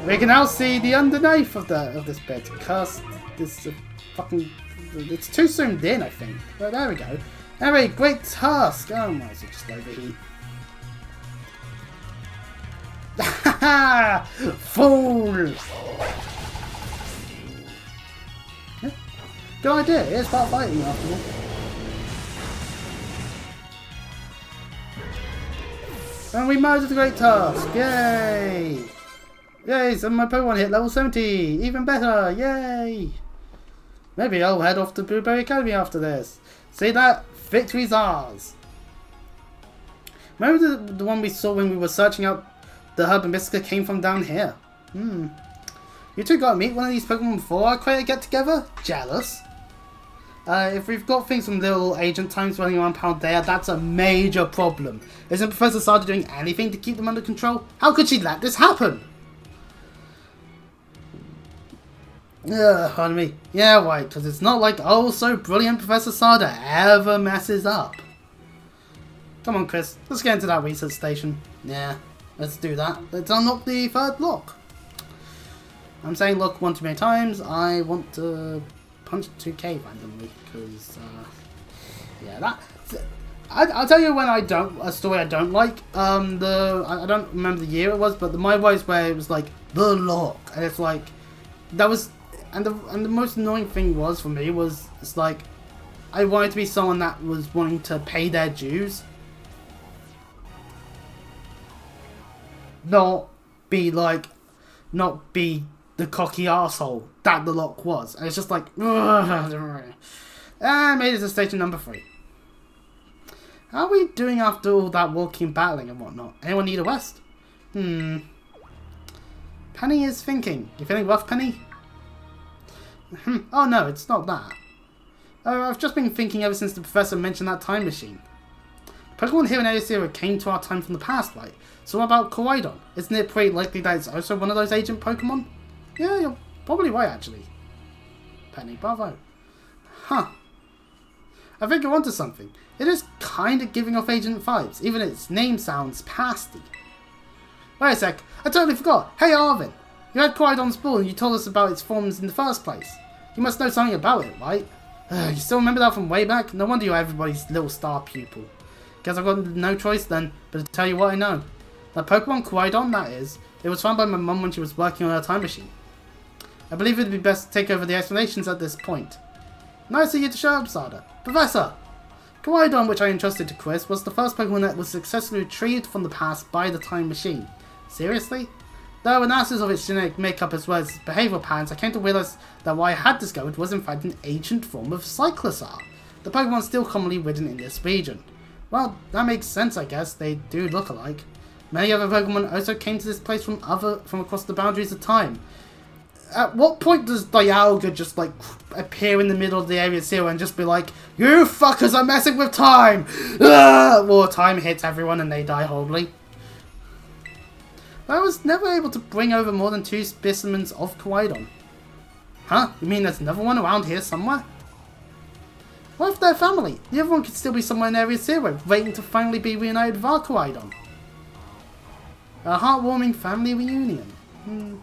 We can now see the underneath of this bit. Cast this fucking... It's too zoomed in, I think. But there we go. Anyway, great task. Oh, might as well just overheat. Haha! Fool! Yeah. Good idea. Here's part fighting after all. And we murdered the great task! Yay! Yay, so my Pokemon hit level 70! Even better! Yay! Maybe I'll head off to Blueberry Academy after this. See that? Victory's ours! Remember the one we saw when we were searching out the Herb and Biscuit came from down here? You two got to meet one of these Pokemon before our creator get together? Jealous? If we've got things from little agent times running around Paldea, that's a major problem. Isn't Professor Sada doing anything to keep them under control? How could she let this happen? Pardon me. Yeah, right, because it's not like oh so brilliant Professor Sada ever messes up. Come on, Chris, let's get into that research station. Yeah, let's do that. Let's unlock the third lock. I'm saying lock one too many times. I want to punch 2K randomly, because, yeah, that... I'll tell you when a story I don't like. I don't remember the year it was, but my voice where it was like, the lock, and it's like, that was... And the most annoying thing was for me was it's like I wanted to be someone that was wanting to pay their dues, not be the cocky arsehole that the lock was. And it's just like and I made it to station number 3. How are we doing after all that walking, battling and whatnot? Anyone need a rest? Penny is thinking. You feeling rough, Penny? Oh no, it's not that. I've just been thinking ever since the professor mentioned that time machine. Pokemon here in Area Zero came to our time from the past, right? So what about Koraidon? Isn't it pretty likely that it's also one of those agent Pokemon? Yeah, you're probably right actually. Penny, bravo. Huh. I think you're onto something. It is kind of giving off agent vibes. Even its name sounds pasty. Wait a sec, I totally forgot. Hey Arvin, you had Koraidon's ball and you told us about its forms in the first place. You must know something about it, right? You still remember that from way back? No wonder you're everybody's little star pupil. Guess I've got no choice then, but to tell you what I know. That Pokemon Koraidon, that is, it was found by my mum when she was working on her time machine. I believe it would be best to take over the explanations at this point. Nice of you to show up, Sada. Professor! Koraidon, which I entrusted to Chris, was the first Pokemon that was successfully retrieved from the past by the time machine. Seriously? Though analysis of its genetic makeup as well as its behavioural patterns, I came to realise that what I had discovered was in fact an ancient form of Cyclosaur, the Pokemon still commonly ridden in this region. Well, that makes sense I guess, they do look alike. Many other Pokemon also came to this place from across the boundaries of time. At what point does Dialga just like appear in the middle of the Area Zero and just be like, you fuckers are messing with time! Well, time hits everyone and they die horribly. But I was never able to bring over more than 2 specimens of Koraidon. Huh? You mean there's another one around here somewhere? What if they're family? The other one could still be somewhere in Area Zero, waiting to finally be reunited with our Koraidon. A heartwarming family reunion.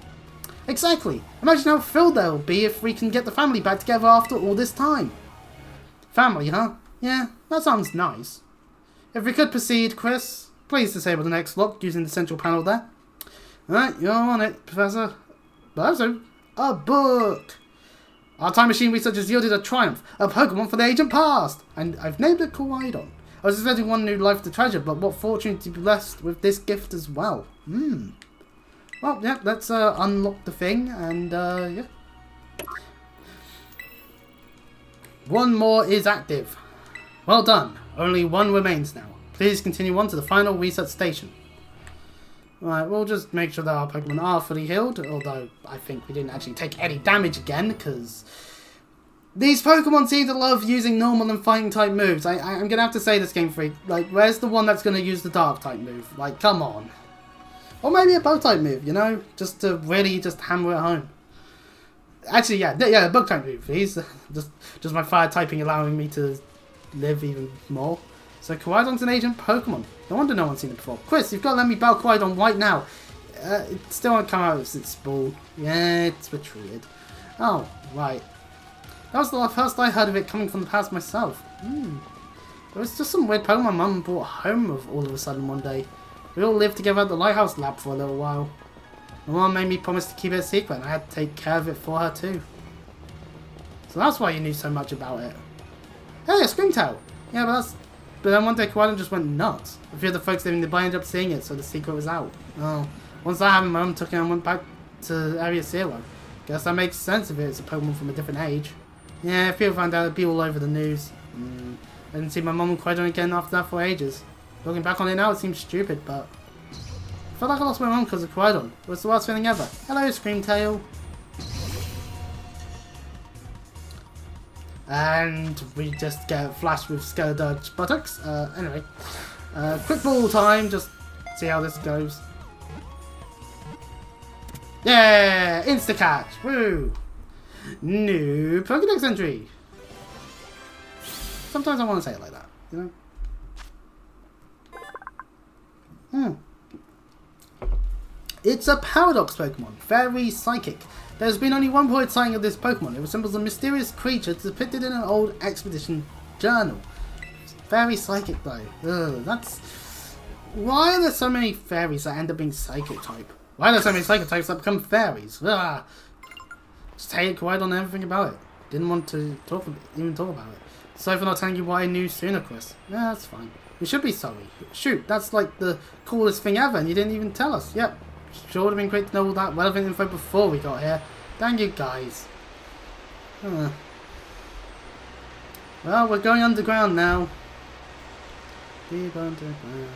Exactly. Imagine how thrilled they'll be if we can get the family back together after all this time. Family, huh? Yeah, that sounds nice. If we could proceed, Chris, please disable the next lock using the central panel there. Alright, you're on it, Professor. But also, a book! Our time machine research has yielded a triumph, a Pokemon for the ancient past! And I've named it Koraidon. I was expecting one new life to treasure, but what fortune to be blessed with this gift as well. Well, yeah, let's unlock the thing, and yeah. One more is active. Well done. Only one remains now. Please continue on to the final research station. Right, we'll just make sure that our Pokemon are fully healed, although I think we didn't actually take any damage again, because these Pokemon seem to love using normal and fighting type moves. I'm going to have to say this, Game Freak, like, where's the one that's going to use the dark type move? Like, come on. Or maybe a bug type move, you know? Just to really just hammer it home. Actually, yeah, a bug type move, please. Just my fire typing allowing me to live even more. So Koraidon's an agent Pokemon. No wonder no one's seen it before. Chris, you've got to let me battle Koraidon right now. It still won't come out of its ball. Yeah, it's retreated. Oh, right. That was the first I heard of it coming from the past myself. It was just some weird Pokemon my mum brought home all of a sudden one day. We all lived together at the Lighthouse Lab for a little while. My mum made me promise to keep it a secret and I had to take care of it for her too. So that's why you knew so much about it. Hey, a Screamtail! Yeah, but then one day Koraidon just went nuts. A few of the folks living nearby ended up seeing it, so the secret was out. Oh. Once that happened, my mum took it and went back to Area Zero. Guess that makes sense if it's a Pokemon from a different age. Yeah, if people found out, it'd be all over the news. I didn't see my mum and Koraidon again after that for ages. Looking back on it now, it seems stupid, but I felt like I lost my mum because of Koraidon. It was the worst feeling ever. Hello, Screamtail. And we just get flashed with Scarlet buttocks. Anyway, quick ball time, just see how this goes. Yeah! Insta catch! Woo! New Pokédex entry! Sometimes I want to say it like that, you know? It's a Paradox Pokemon, very psychic. There's been only one reported sighting of this Pokemon. It resembles a mysterious creature depicted in an old expedition journal. It's very psychic though. Ugh, that's... Why are there so many fairies that end up being psychic type? Why are there so many psychic types that become fairies? Ugh. Just hate quiet on everything about it. Didn't want to even talk about it. Sorry for not telling you why I knew sooner, Chris. Yeah, that's fine. We should be sorry. Shoot, that's like the coolest thing ever and you didn't even tell us. Yep. Sure would have been great to know all that relevant info before we got here. Dang you guys. Well, we're going underground now. Deep underground.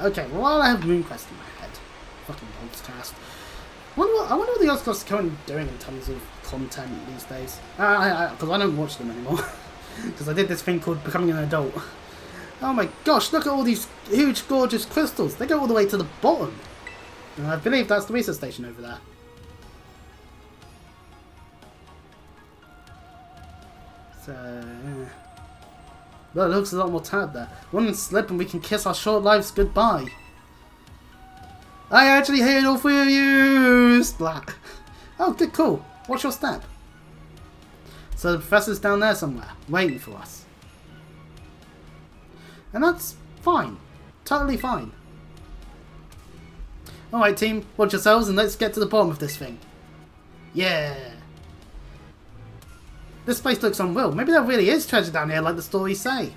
Okay, well I have Moonquest in my head. Fucking Monstercast. I wonder what the Oscars are currently doing in terms of content these days. Because I don't watch them anymore. Because I did this thing called Becoming an Adult. Oh my gosh, look at all these huge, gorgeous crystals. They go all the way to the bottom. And I believe that's the research station over there. So... Well, it looks a lot more tired there. One slip and we can kiss our short lives goodbye. I actually hate all three of you! Splat. Oh, good, cool. What's your step? So the professor's down there somewhere, waiting for us. And that's fine. Totally fine. Alright team, watch yourselves and let's get to the bottom of this thing. Yeah! This place looks unreal. Maybe there really is treasure down here like the stories say.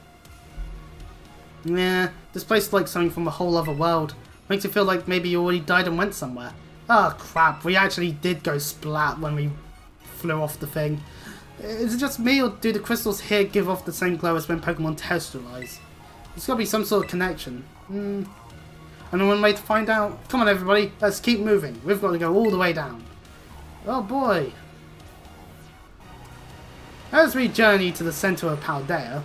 Yeah, this place is like something from a whole other world. Makes you feel like maybe you already died and went somewhere. Oh crap, we actually did go splat when we flew off the thing. Is it just me or do the crystals here give off the same glow as when Pokemon terrestrialize? There's gotta be some sort of connection. And one way to find out. Come on everybody, let's keep moving. We've got to go all the way down. Oh boy. As we journey to the center of Paldea.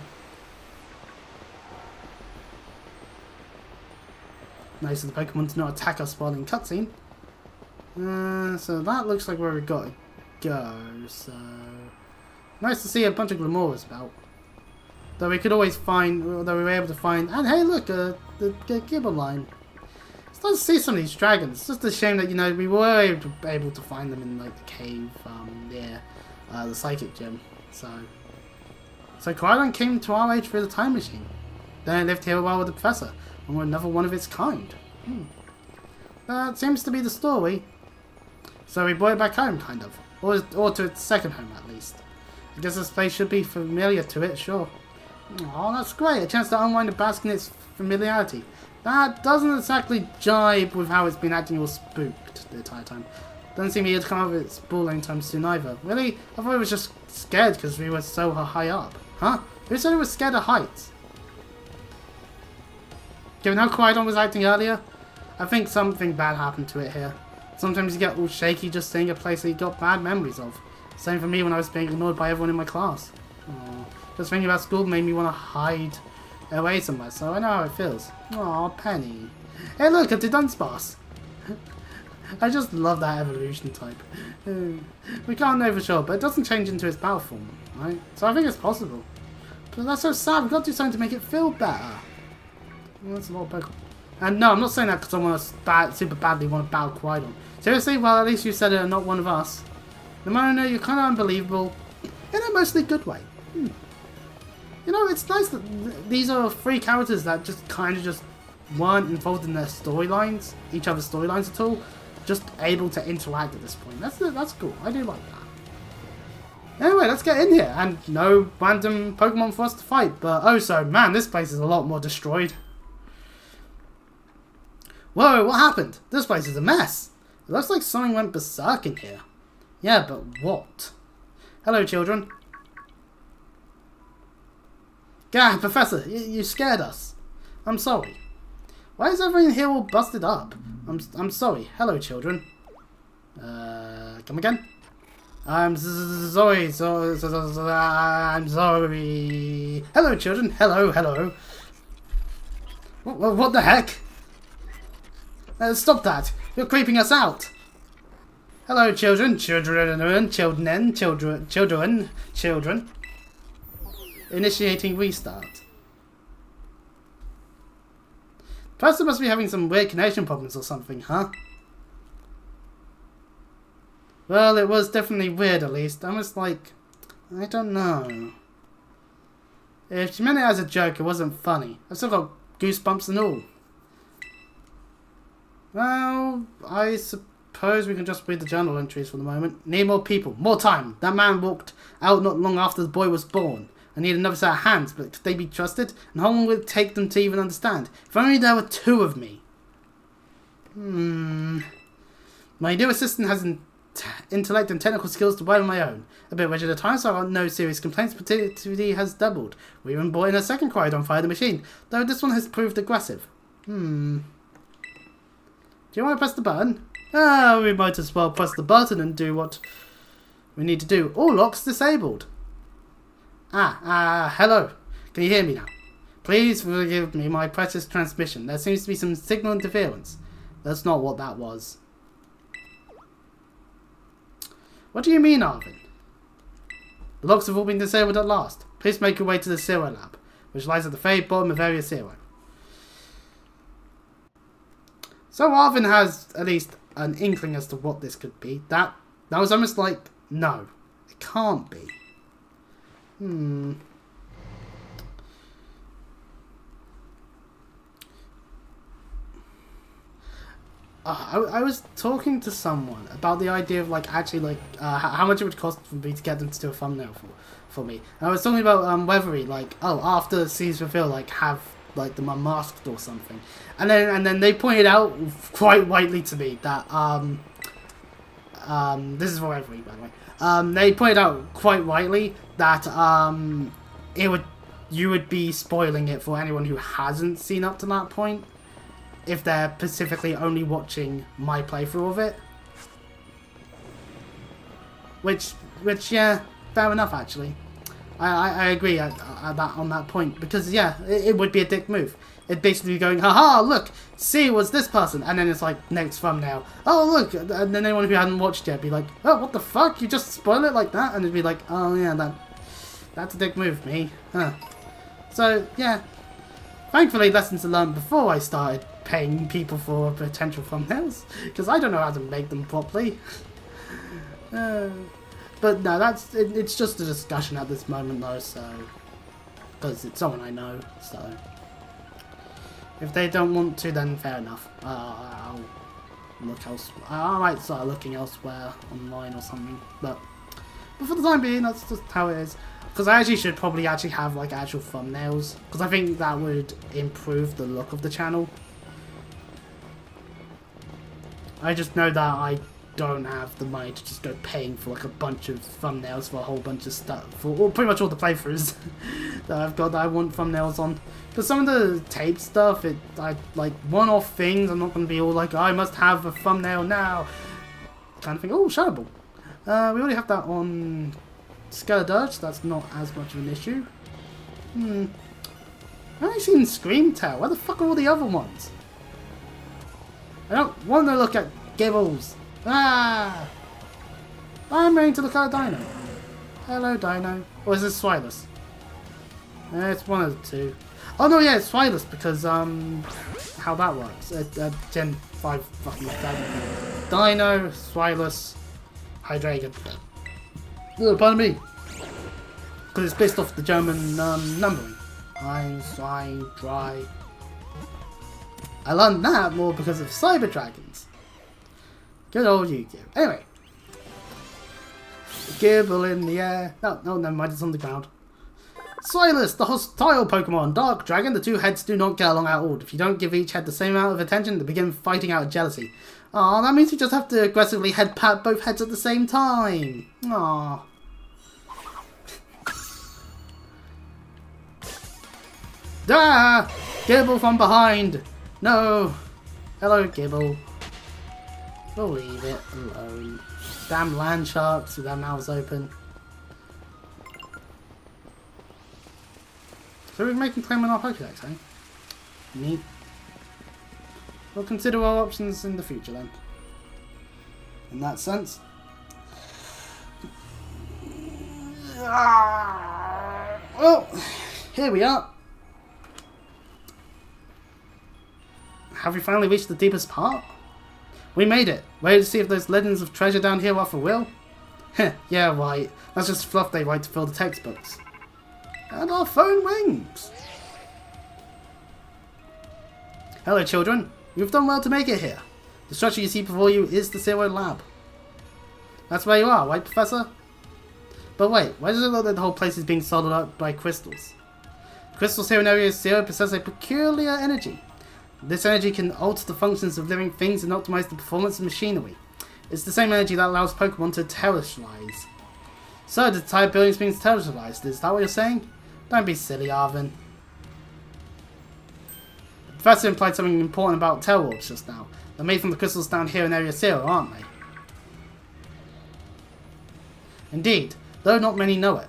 Nice of the Pokemon to not attack us while in cutscene. So that looks like where we got to go. So nice to see a bunch of Glamoras about. Though we could always find, though we were able to find, and hey look, the Gibble line. It's nice to see some of these dragons. It's just a shame that, you know, we were able to find them in like the cave near the Psychic Gym. So Quirrell came to our age through the time machine. Then it lived here a while with the professor, and we're another one of its kind. That seems to be the story. So we brought it back home, kind of. Or to its second home, at least. I guess this place should be familiar to it, sure. Oh, that's great. A chance to unwind and bask in its familiarity. That doesn't exactly jibe with how it's been acting all spooked the entire time. Doesn't seem eager to come out of its ball anytime soon either. Really? I thought it was just scared because we were so high up. Huh? Who said it was scared of heights? Given how Quidon was acting earlier, I think something bad happened to it here. Sometimes you get all shaky just seeing a place that you got bad memories of. Same for me when I was being ignored by everyone in my class. Aww. Just thinking about school made me want to hide away somewhere, so I know how it feels. Aw, Penny. Hey look, a Dunsparce! I just love that evolution type. We can't know for sure, but it doesn't change into its battle form, right? So I think it's possible. But that's so sad, we've got to do something to make it feel better. Well, that's a lot of Pokemon. And no, I'm not saying that because I want to super badly want to battle Quidon. Seriously? Well, at least you said it and not one of us. No matter, no, you're kind of unbelievable. In a mostly good way. You know, it's nice that these are three characters that just kind of just weren't involved in their storylines, each other's storylines at all. Just able to interact at this point. That's cool. I do like that. Anyway, let's get in here. And no random Pokemon for us to fight. But oh so, man, this place is a lot more destroyed. Whoa, what happened? This place is a mess. It looks like something went berserk in here. Yeah, but what? Hello, children. Gah, Professor, you scared us. I'm sorry. Why is everything here all busted up? I'm sorry. Hello, children. Come again? I'm sorry. I'm sorry. Hello, children. Hello. What the heck? Stop that. You're creeping us out. Hello, children. Children. Initiating restart. Professor must be having some weird connection problems or something, huh? Well, it was definitely weird, at least. I was like, I don't know. If she meant it as a joke, it wasn't funny. I've still got goosebumps and all. Well, I suppose we can just read the journal entries for the moment. Need more people. More time. That man walked out not long after the boy was born. I need another set of hands, but could they be trusted? And how long would it take them to even understand? If only there were 2 of me. My new assistant has intellect and technical skills to well my own. A bit rigid at times, so I got no serious complaints, but activity has doubled. We even brought in a second Quaidon fire the machine, though this one has proved aggressive. Do you want to press the button? We might as well press the button and do what we need to do. All locks disabled. Hello. Can you hear me now? Please forgive me my precious transmission. There seems to be some signal interference. That's not what that was. What do you mean, Arvin? The locks have all been disabled at last. Please make your way to the Zero Lab, which lies at the very bottom of Area 0. So Arvin has at least an inkling as to what this could be. That was almost like, no, it can't be. I was talking to someone about the idea of like actually like how much it would cost for me to get them to do a thumbnail for me. And I was talking about whether like after scenes reveal like have like them unmasked or something, and then they pointed out quite rightly to me that this is for everybody by the way. They pointed out quite rightly that you would be spoiling it for anyone who hasn't seen up to that point if they're specifically only watching my playthrough of it. Which yeah, fair enough actually. I agree on that point because yeah, it would be a dick move. It'd basically be going, haha, look, see, it was this person, and then it's like next thumbnail. Oh look, and then anyone who hadn't watched yet be like, oh what the fuck, you just spoil it like that, and it'd be like, oh yeah, that's a dick move, me. Huh. So yeah, thankfully lessons are learned before I started paying people for potential thumbnails because I don't know how to make them properly. But no, it's just a discussion at this moment though, so because it's someone I know, so if they don't want to, then fair enough. I'll look elsewhere. I might start looking elsewhere online or something, but for the time being, that's just how it is. Because I actually should probably have like actual thumbnails, because I think that would improve the look of the channel. I just know that I don't have the money to just go paying for like a bunch of thumbnails for a whole bunch of stuff, for pretty much all the playthroughs that I've got that I want thumbnails on. But some of the tape stuff, I like one-off things, I'm not going to be all like, I must have a thumbnail now kind of thing. Oh, shareable. We already have that on Scarlet, so that's not as much of an issue. I've only seen Screamtail. Where the fuck are all the other ones? I don't want to look at Gibbles. I'm ready to look at a dino. Hello, dino. Or is this Swilus? It's one of the two. Oh no, yeah, it's Swilus because how that works. Gen 5 fucking Dino, Swilus, Hydreigon. Pardon me. Because it's based off the German numbering. Ein, zwei, drei. I learned that more because of Cyber Dragons. Good old Yu-Gi-Oh! Anyway. Gibble in the air. No, never mind, it's on the ground. Swilus, the hostile Pokemon. Dark Dragon, the two heads do not get along at all. If you don't give each head the same amount of attention, they begin fighting out of jealousy. Aw, that means you just have to aggressively head pat both heads at the same time. Aw. Ah! Gibble from behind! No! Hello, Gibble. We'll leave it alone. Damn land sharks with their mouths open. So we're making claim on our Pokédex, eh? Neat. We'll consider our options in the future then. In that sense. Well, here we are. Have we finally reached the deepest part? We made it. Ready to see if those legends of treasure down here are for real? Heh, yeah, right. That's just fluff they write to fill the textbooks. And our phone rings. Hello, children. You've done well to make it here. The structure you see before you is the Zero Lab. That's where you are, right, Professor? But wait, why does it look like the whole place is being soldered up by crystals? Crystals here in Area Zero possess a peculiar energy. This energy can alter the functions of living things and optimize the performance of machinery. It's the same energy that allows Pokemon to terrestrialize. So, the entire building's being terrestrialized, is that what you're saying? Don't be silly, Arvin. The Professor implied something important about Terrorwolves just now. They're made from the crystals down here in Area Zero, aren't they? Indeed, though not many know it.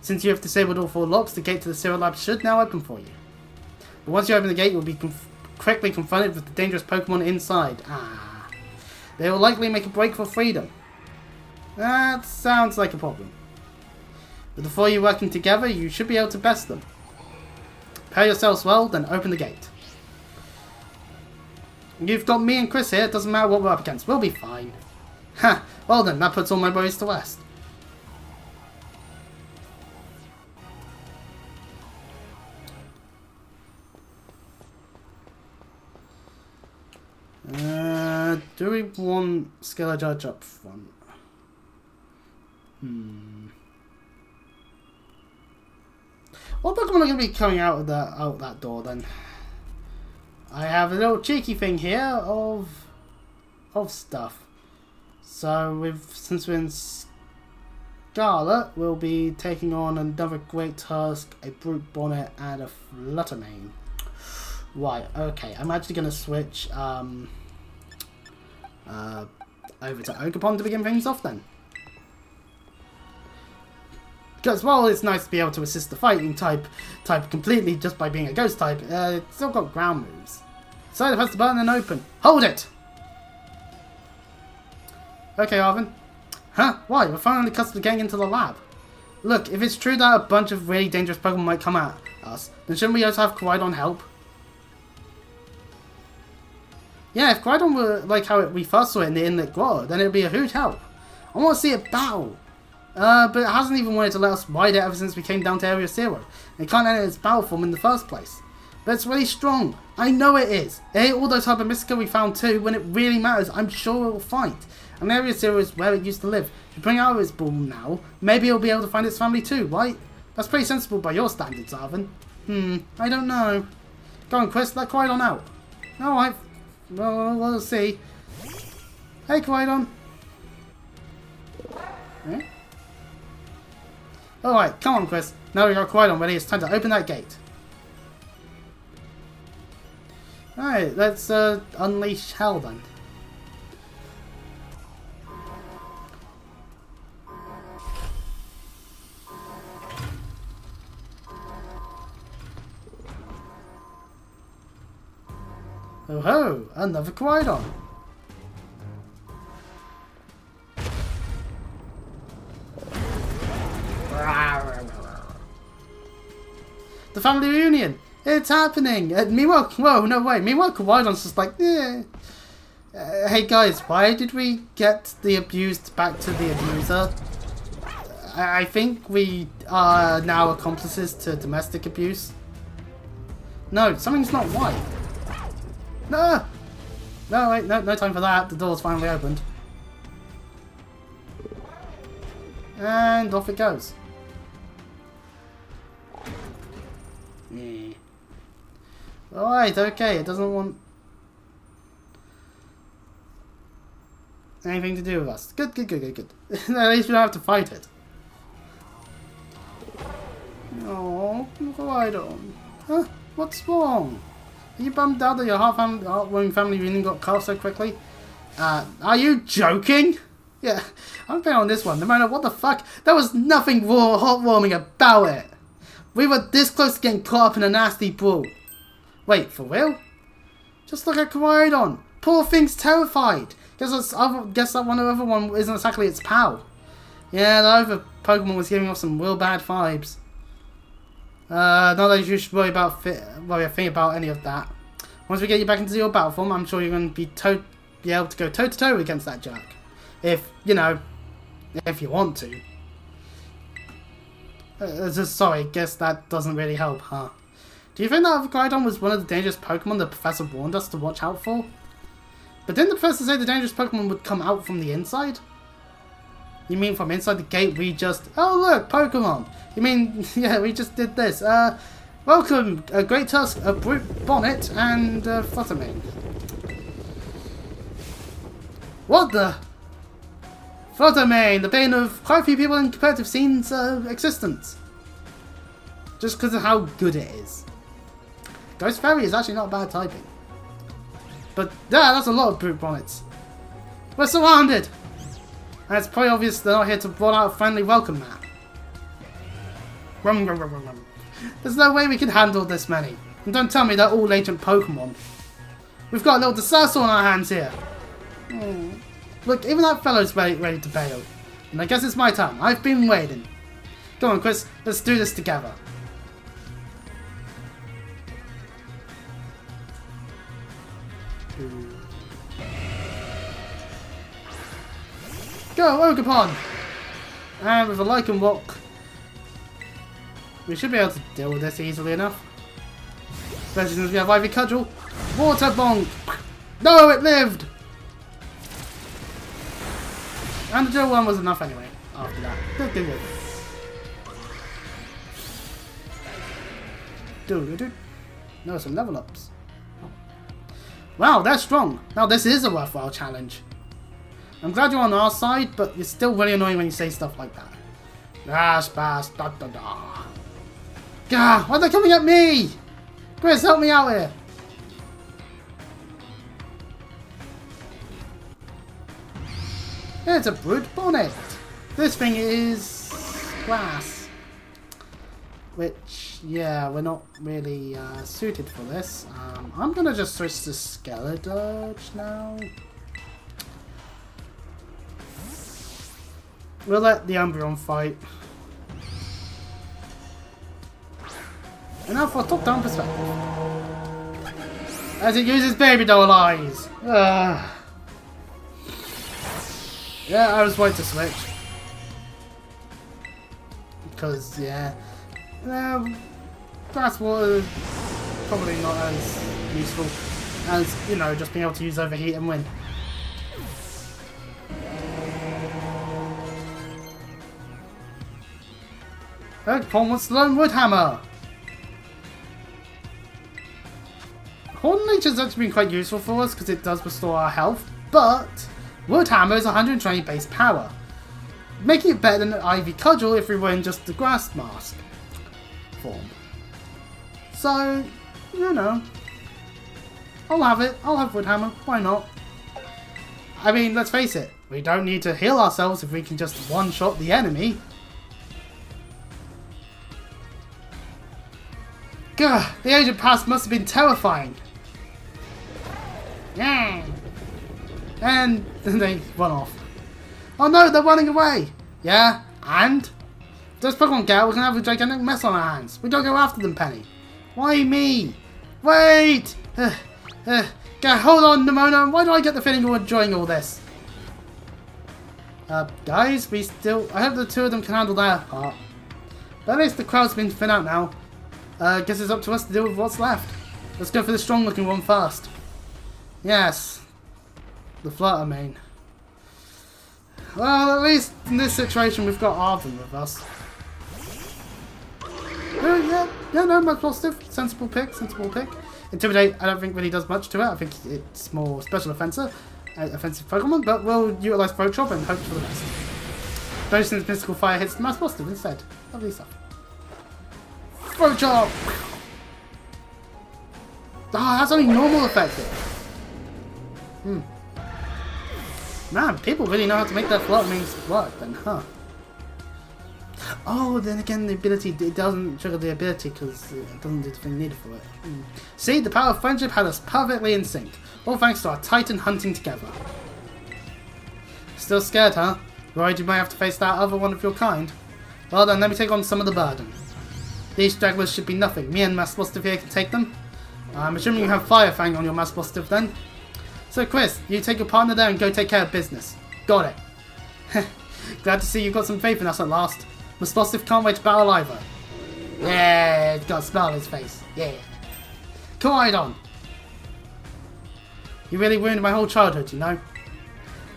Since you have disabled all 4 locks, the gate to the Zero Lab should now open for you. But once you open the gate, you'll be quickly confronted with the dangerous Pokemon inside. Ah. They will likely make a break for freedom. That sounds like a problem. With the 4 of you working together, you should be able to best them. Prepare yourselves well, then open the gate. You've got me and Chris here, it doesn't matter what we're up against, we'll be fine. Ha! Well then, that puts all my worries to rest. Do we want Scarlet up front? What Pokemon are going to be coming out that door then? I have a little cheeky thing here of stuff. So since we're in Scarlet, we'll be taking on another Great Tusk, a Brute Bonnet, and a Fluttermane. Right, okay. I'm actually going to switch over to Ogerpon to begin things off then. Because while it's nice to be able to assist the fighting type completely just by being a ghost type, it's still got ground moves. So press the button and open. Hold it! Okay, Arvin. Huh? Why? We're finally custom to getting into the lab. Look, if it's true that a bunch of really dangerous Pokemon might come at us, then shouldn't we also have Koraidon help? Yeah, if Koraidon were like how we first saw it in the Inlet Grotto, then it would be a huge help. I want to see it battle. But it hasn't even wanted to let us ride it ever since we came down to Area Zero. It can't enter its battle form in the first place. But it's really strong. I know it is. It ate all those Hyper Mystica we found too. When it really matters, I'm sure it will fight. And Area Zero is where it used to live. If you bring it out of its ball now, maybe it'll be able to find its family too, right? That's pretty sensible by your standards, Arvin. I don't know. Go on, Chris, let Koraidon out. Alright. Well, we'll see. Hey, Koraidon. Eh? Alright, come on, Chris. Now we got Koraidon ready, it's time to open that gate. Alright, let's unleash hell then. Oh ho! Another Koraidon! The family reunion! It's happening! Meanwhile, whoa, no way. Meanwhile, Koraidon's just like, eh. Hey guys, why did we get the abused back to the abuser? I think we are now accomplices to domestic abuse. No, something's not right. No! No, wait, no time for that. The door's finally opened. And off it goes. Yeah. Alright, okay, it doesn't want anything to do with us. Good. At least we don't have to fight it. Oh, Koridon. Huh? What's wrong? Are you bummed out that your heartwarming family reunion got cut off so quickly? Are you joking? Yeah, I'm playing on this one. No matter what the fuck, there was nothing heartwarming about it. We were this close to getting caught up in a nasty brawl. Wait, for real? Just look at Koridon. Poor thing's terrified. Guess that one other one isn't exactly its pal. Yeah, the other Pokemon was giving off some real bad vibes. Not that you should worry a thing about any of that. Once we get you back into your battle form, I'm sure you're going to be able to go toe to toe against that jerk. If you want to. Sorry, guess that doesn't really help, huh? Do you think that Koridon was one of the dangerous Pokemon the Professor warned us to watch out for? But didn't the Professor say the dangerous Pokemon would come out from the inside? You mean from inside the gate we just... Oh look, Pokemon! You mean, yeah, we just did this. Welcome, Great Tusk, Brute Bonnet, and Fluttermane. What the... Fluttermane, the bane of quite a few people in competitive scene's existence. Just because of how good it is. Ghost Fairy is actually not bad typing. But yeah, that's a lot of Brute Bonnets. We're surrounded! And it's probably obvious they're not here to roll out a friendly welcome mat. There's no way we can handle this many. And don't tell me they're all ancient Pokemon. We've got a little disaster on our hands here. Look, even that fellow's ready to bail. And I guess it's my time. I've been waiting. Come on, Chris. Let's do this together. Go, Ogerpon! And with a Lycan Rock, we should be able to deal with this easily enough. Especially since we have Ivy Cudgel. Water Bonk! No, it lived! And the Drill one was enough anyway, after that. No, some level ups. Wow, they're strong. Now this is a worthwhile challenge. I'm glad you're on our side, but it's still really annoying when you say stuff like that. Bass, da da da. Gah, why are they coming at me? Chris, help me out here. It's a Brute Bonnet. This thing is glass. Which, yeah, we're not really suited for this. I'm gonna just switch to Scarlet now. We'll let the Umbreon fight. And now for a top-down perspective. As it uses baby doll eyes. Yeah, I was right to switch. Because, yeah. Grass water is probably not as useful as, you know, just being able to use overheat and win. Pokemon wants to learn Wood Hammer. Horn Nature's actually been quite useful for us because it does restore our health, but Wood Hammer is 120 base power, making it better than Ivy Cudgel if we were in just the Grass Mask form. So, you know, I'll have it. I'll have Wood Hammer. Why not? I mean, let's face it. We don't need to heal ourselves if we can just one-shot the enemy. Gah, the Agent Pass must have been terrifying. Yeah. And then they run off. Oh no, they're running away. Yeah, and? If those Pokemon get out, we're going to have a gigantic mess on our hands. We don't go after them, Penny. Why me? Wait! Hold on, Nimona. Why do I get the feeling you're enjoying all this? Guys, I hope the two of them can handle their part. But at least the crowd's been thinned out now. Guess it's up to us to deal with what's left. Let's go for the strong looking one first. Yes. The Fluttermane. Well, at least in this situation we've got Arden with us. Yeah, no, most positive. Sensible pick. Intimidate, I don't think really does much to it. I think it's more special offensive Pokemon, but we'll utilise Throat Chop and hope for the best. Especially since Mystical Fire hits the most positive instead. Lovely stuff. Throw chop! Ah, that's only normal effective. Man, people really know how to make their float means work then, huh? Oh, then again, the ability, it doesn't trigger the ability because it doesn't do the thing needed for it. See, the power of friendship had us perfectly in sync. All thanks to our titan hunting together. Still scared, huh? Worried you might have to face that other one of your kind? Well then, let me take on some of the burden. These stragglers should be nothing. Me and Master here can take them. I'm assuming you have Fire Fang on your Master then. So Chris, you take your partner there and go take care of business. Got it. Glad to see you've got some faith in us at last. Master can't wait to battle either. Yeah, it's got a smile on his face. Yeah. Koridon! You really ruined my whole childhood, you know?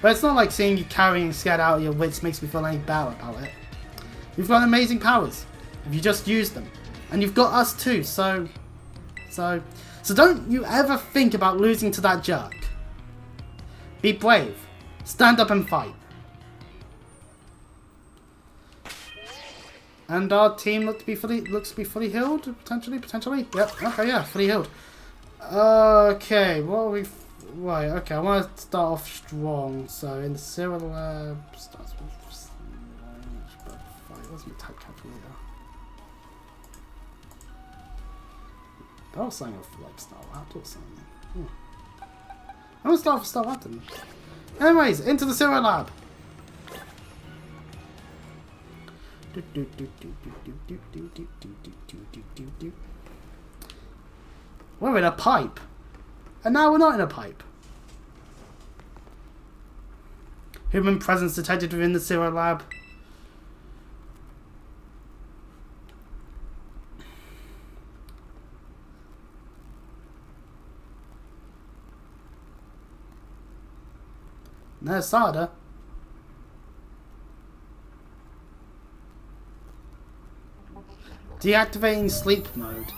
But it's not like seeing you carrying scared out of your wits makes me feel any better about it. You've got amazing powers, if you just use them. And you've got us too, so don't you ever think about losing to that jerk. Be brave. Stand up and fight. And our team looks to be fully healed, potentially. Yep. Okay, yeah, fully healed. Okay, what are we? Right. Okay, I want to start off strong. So in the Serial Lab starts with where's my type calculator? That was something off like Scarlet or something. I'm gonna start with Scarlet then. Anyways, into the Serial Lab. We're in a pipe. And now we're not in a pipe. Human presence detected within the Serial Lab. There's Sada. Deactivating sleep mode.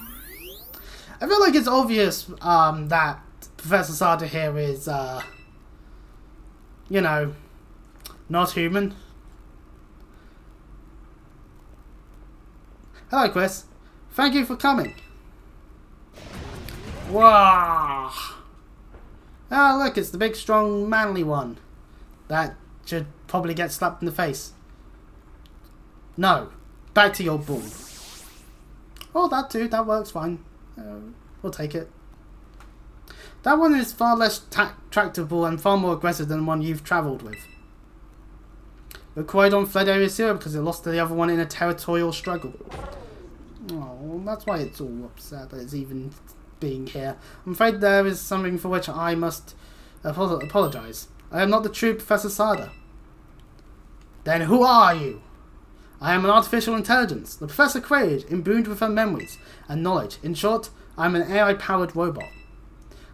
I feel like it's obvious that Professor Sada here is, you know, not human. Hello, Chris. Thank you for coming. Wow. Ah, look, it's the big, strong, manly one. That should probably get slapped in the face. No. Back to your ball. Oh, that too. That works fine. We'll take it. That one is far less tractable and far more aggressive than the one you've travelled with. But Koridon fled Area Zero because it lost to the other one in a territorial struggle. Oh, that's why it's all upset that it's even being here. I'm afraid there is something for which I must apologise. I am not the true Professor Sada. Then who are you? I am an artificial intelligence, the Professor created, imbued with her memories and knowledge. In short, I am an AI-powered robot.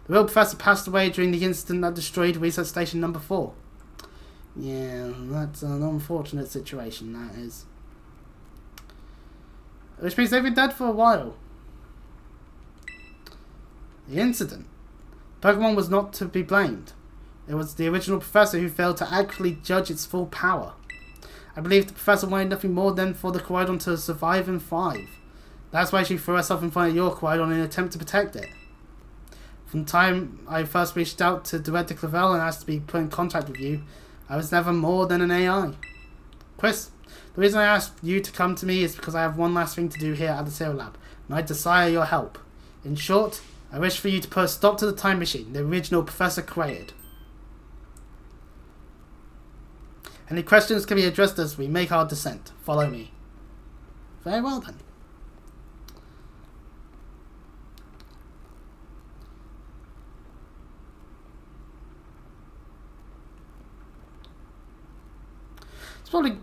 The real Professor passed away during the incident that destroyed Research Station Number 4. Yeah, that's an unfortunate situation, that is. Which means they've been dead for a while. The incident. Pokemon was not to be blamed. It was the original Professor who failed to accurately judge its full power. I believe the Professor wanted nothing more than for the Koridon to survive and thrive. That's why she threw herself in front of your Koridon in an attempt to protect it. From the time I first reached out to Director Clavel and asked to be put in contact with you, I was never more than an AI. Chris, the reason I asked you to come to me is because I have one last thing to do here at the Serial Lab, and I desire your help. In short, I wish for you to put a stop to the time machine the original Professor created. Any questions can be addressed as we make our descent. Follow me. Very well then.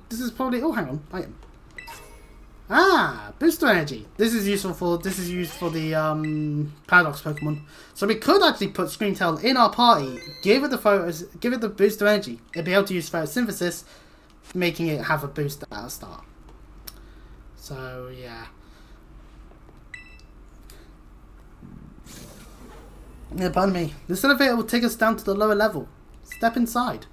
This is probably oh hang on. Item. Ah, booster energy. This is used for the Paradox Pokemon. So we could actually put Screamtail in our party, give it the booster energy. It'd be able to use photosynthesis, making it have a boost at the start. So yeah. Yeah, pardon me. This elevator will take us down to the lower level. Step inside.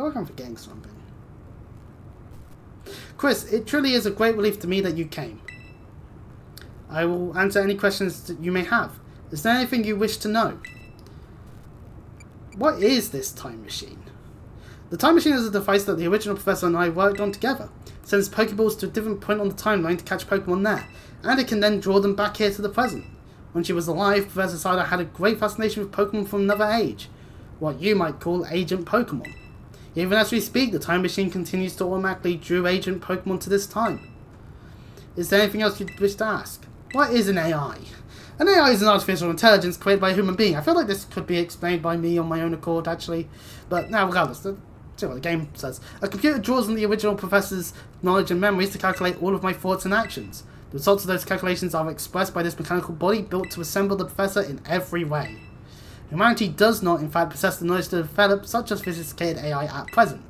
like I'm forgetting something. Chris, it truly is a great relief to me that you came. I will answer any questions that you may have. Is there anything you wish to know? What is this time machine? The time machine is a device that the original professor and I worked on together. It sends Pokeballs to a different point on the timeline to catch Pokemon there, and it can then draw them back here to the present. When she was alive, Professor Cider had a great fascination with Pokemon from another age. What you might call Agent Pokemon. Even as we speak, the time machine continues to automatically draw Agent Pokemon to this time. Is there anything else you'd wish to ask? What is an AI? An AI is an artificial intelligence created by a human being. I feel like this could be explained by me on my own accord, actually. But now, regardless, let's see what the game says. A computer draws on the original professor's knowledge and memories to calculate all of my thoughts and actions. The results of those calculations are expressed by this mechanical body built to resemble the professor in every way. Humanity does not, in fact, possess the knowledge to develop such a sophisticated AI at present.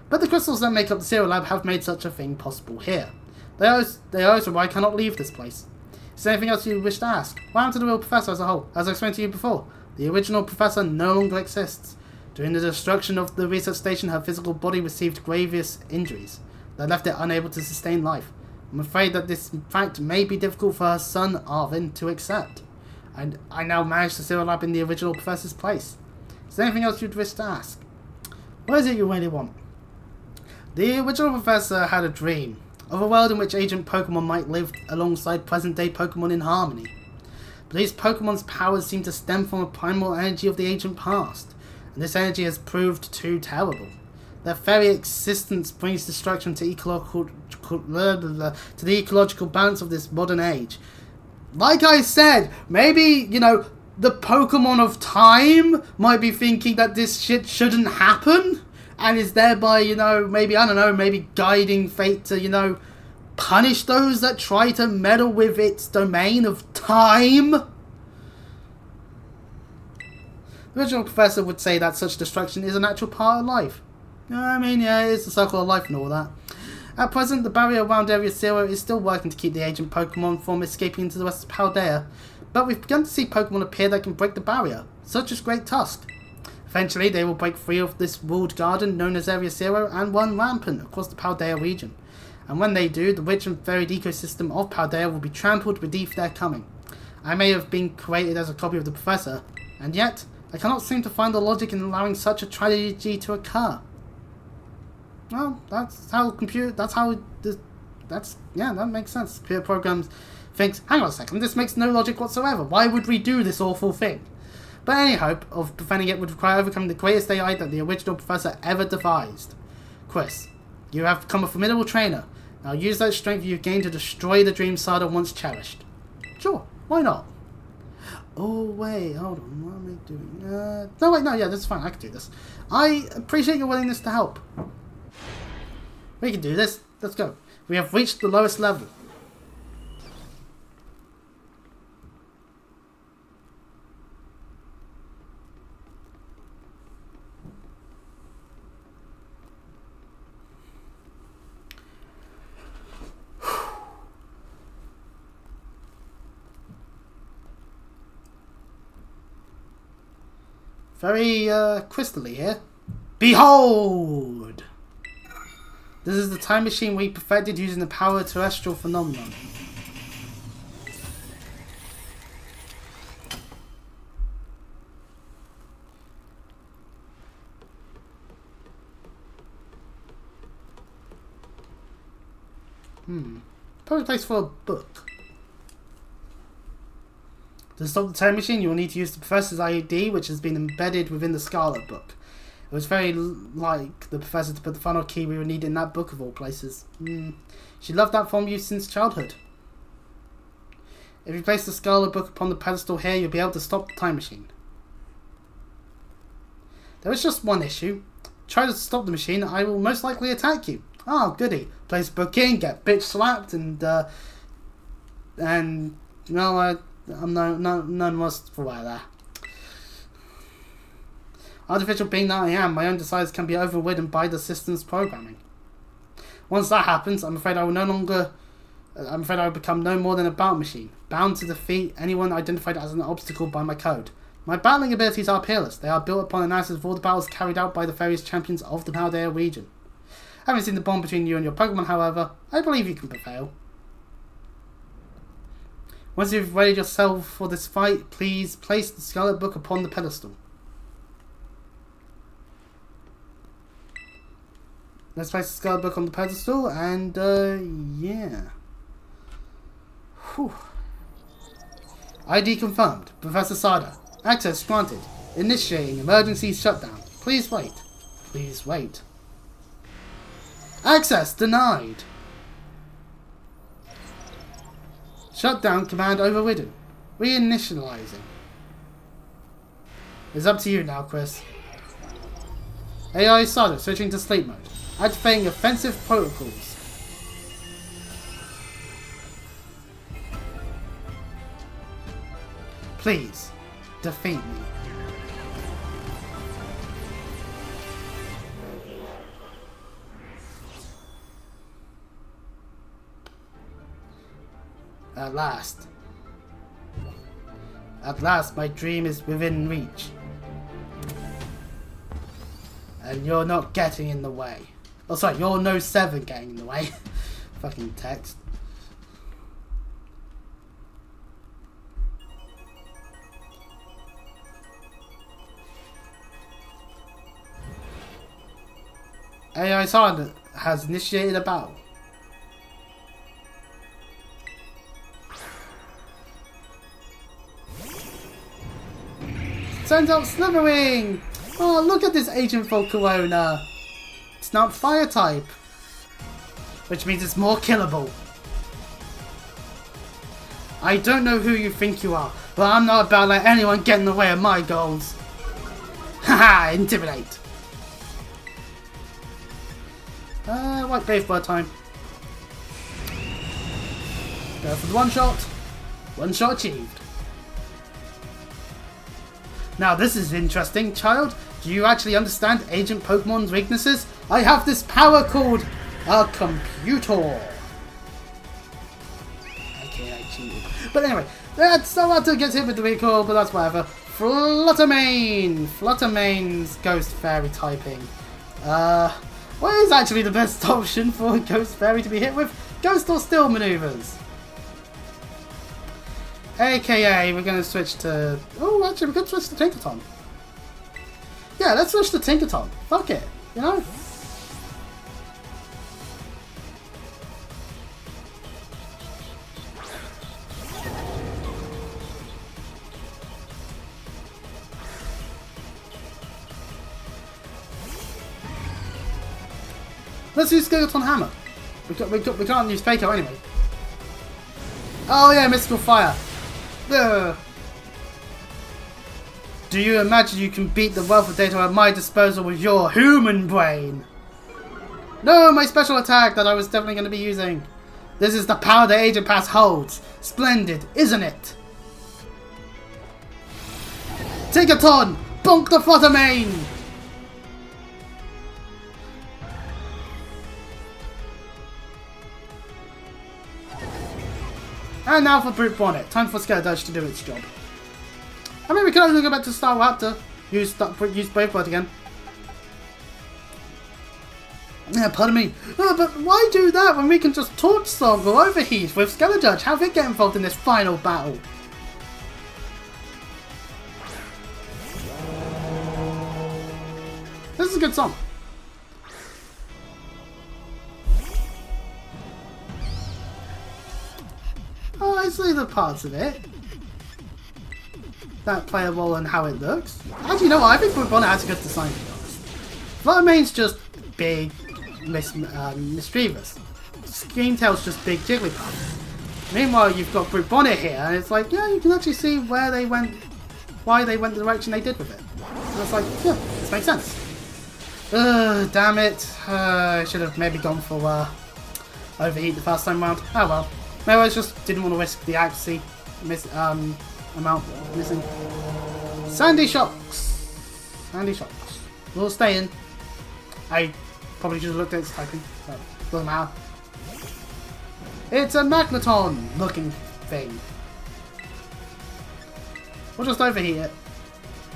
But the crystals that make up the CFLive have made such a thing possible here. They are also why I cannot leave this place. Is there anything else you wish to ask? What happened to the real professor as a whole? As I explained to you before, the original professor no longer exists. During the destruction of the research station, her physical body received grievous injuries that left it unable to sustain life. I'm afraid that this fact may be difficult for her son, Arvin, to accept. And I now manage to CFLive in the original professor's place. Is there anything else you'd wish to ask? What is it you really want? The original professor had a dream of a world in which Agent Pokemon might live alongside present-day Pokemon in harmony. But these Pokemon's powers seem to stem from a primal energy of the ancient past, and this energy has proved too terrible. Their very existence brings destruction to the ecological balance of this modern age. Like I said, maybe, the Pokemon of time might be thinking that this shit shouldn't happen, and is thereby, maybe guiding fate to, punish those that try to meddle with its domain of time. The original professor would say that such destruction is a natural part of life. It's the circle of life and all that. At present, the barrier around Area Zero is still working to keep the agent Pokemon from escaping into the rest of Paldea, but we've begun to see Pokemon appear that can break the barrier, such as Great Tusk. Eventually, they will break free of this walled garden known as Area Zero and run rampant across the Paldea region. And when they do, the rich and varied ecosystem of Paldea will be trampled beneath their coming. I may have been created as a copy of the Professor, and yet, I cannot seem to find the logic in allowing such a tragedy to occur. Well, that makes sense. Computer programs thinks, hang on a second, this makes no logic whatsoever. Why would we do this awful thing? But any hope of preventing it would require overcoming the greatest AI that the original professor ever devised. Chris, you have become a formidable trainer. Now use that strength you've gained to destroy the dream Sada once cherished. Sure, why not? Oh wait, hold on, what am I doing? This is fine, I can do this. I appreciate your willingness to help. We can do this, let's go. We have reached the lowest level. Very crystally here. Behold! This is the time machine we perfected using the power of terrestrial phenomenon. Perfect place for a book. To stop the time machine, you will need to use the Professor's ID, which has been embedded within the Scarlet book. It was very like the Professor to put the final key we would need in that book of all places. She loved that from you since childhood. If you place the Scarlet book upon the pedestal here, you'll be able to stop the time machine. There is just one issue. Try to stop the machine, I will most likely attack you. Oh, goody. Place the book in, get bitch slapped, and I'm none was for there. Artificial being that I am, my own desires can be overridden by the system's programming. Once that happens, I'm afraid I will become no more than a bound machine, bound to defeat anyone identified as an obstacle by my code. My battling abilities are peerless. They are built upon analysis of all the battles carried out by the various champions of the Paldea region. Having seen the bond between you and your Pokemon, however, I believe you can prevail. Once you've readied yourself for this fight, please place the Scarlet book upon the pedestal. Let's place the Scarlet book on the pedestal, and yeah. Whew. ID confirmed. Professor Sada. Access granted. Initiating emergency shutdown. Please wait. Please wait. Access denied. Shutdown command overridden. Reinitializing. It's up to you now, Chris. AI Sada switching to sleep mode. Activating offensive protocols. Please, defeat me. At last. At last, my dream is within reach. And you're not getting in the way. Oh, sorry, you're no 7 getting in the way. Fucking text. AI Scarlet has initiated a battle. Turns out Slithering! Oh, look at this Agent Volcarona! It's not fire type. Which means it's more killable. I don't know who you think you are, but I'm not about to let anyone get in the way of my goals. Haha, intimidate. White baseball time. Go for the one shot. One shot achieved. Now this is interesting, child. Do you actually understand Agent Pokemon's weaknesses? I have this power called a computer. Okay, I cheated. But anyway, that's so hard to get hit with the vehicle, but that's whatever. Fluttermane! Fluttermane's Ghost Fairy typing. What is actually the best option for a Ghost Fairy to be hit with? Ghost or Steel maneuvers? AKA, we're going to switch to... Oh, actually, we're going to switch to Tinkaton. Yeah, let's switch to Tinkaton. Fuck it, you know? Let's use Skeleton Hammer. We can't use Faco anyway. Oh yeah, Mystical Fire. Ugh. Do you imagine you can beat the wealth of data at my disposal with your human brain? No, my special attack that I was definitely going to be using. This is the power the Agent Pass holds. Splendid, isn't it? Take a ton! Bonk the Fluttermane! And now for Brute Bonnet. Time for Scarlet to do its job. I mean, we can also go back to Star Raptor. Use Brave Bird again. Yeah, pardon me. But why do that when we can just Torch Storm or Overheat with Skeleton? Have it get involved in this final battle? This is a good song. Oh, I see the parts of it that play a role in how it looks. Actually, you know what? I think Brute Bonnet has a good design, to be honest. Fluttermane's just big, mischievous. Screamtail's just big Jigglypuff. Meanwhile, you've got Brute Bonnet here, and it's like, yeah, you can actually see where they went, why they went the direction they did with it. And it's like, yeah, this makes sense. Damn it. I should have maybe gone for Overheat the first time round. Oh well. Maybe I just didn't want to risk the accuracy amount missing. Sandy Shocks. Sandy Shocks. We'll stay in. I probably should have looked at its typing, but doesn't matter. It's a Magneton looking thing. We'll just overheat it.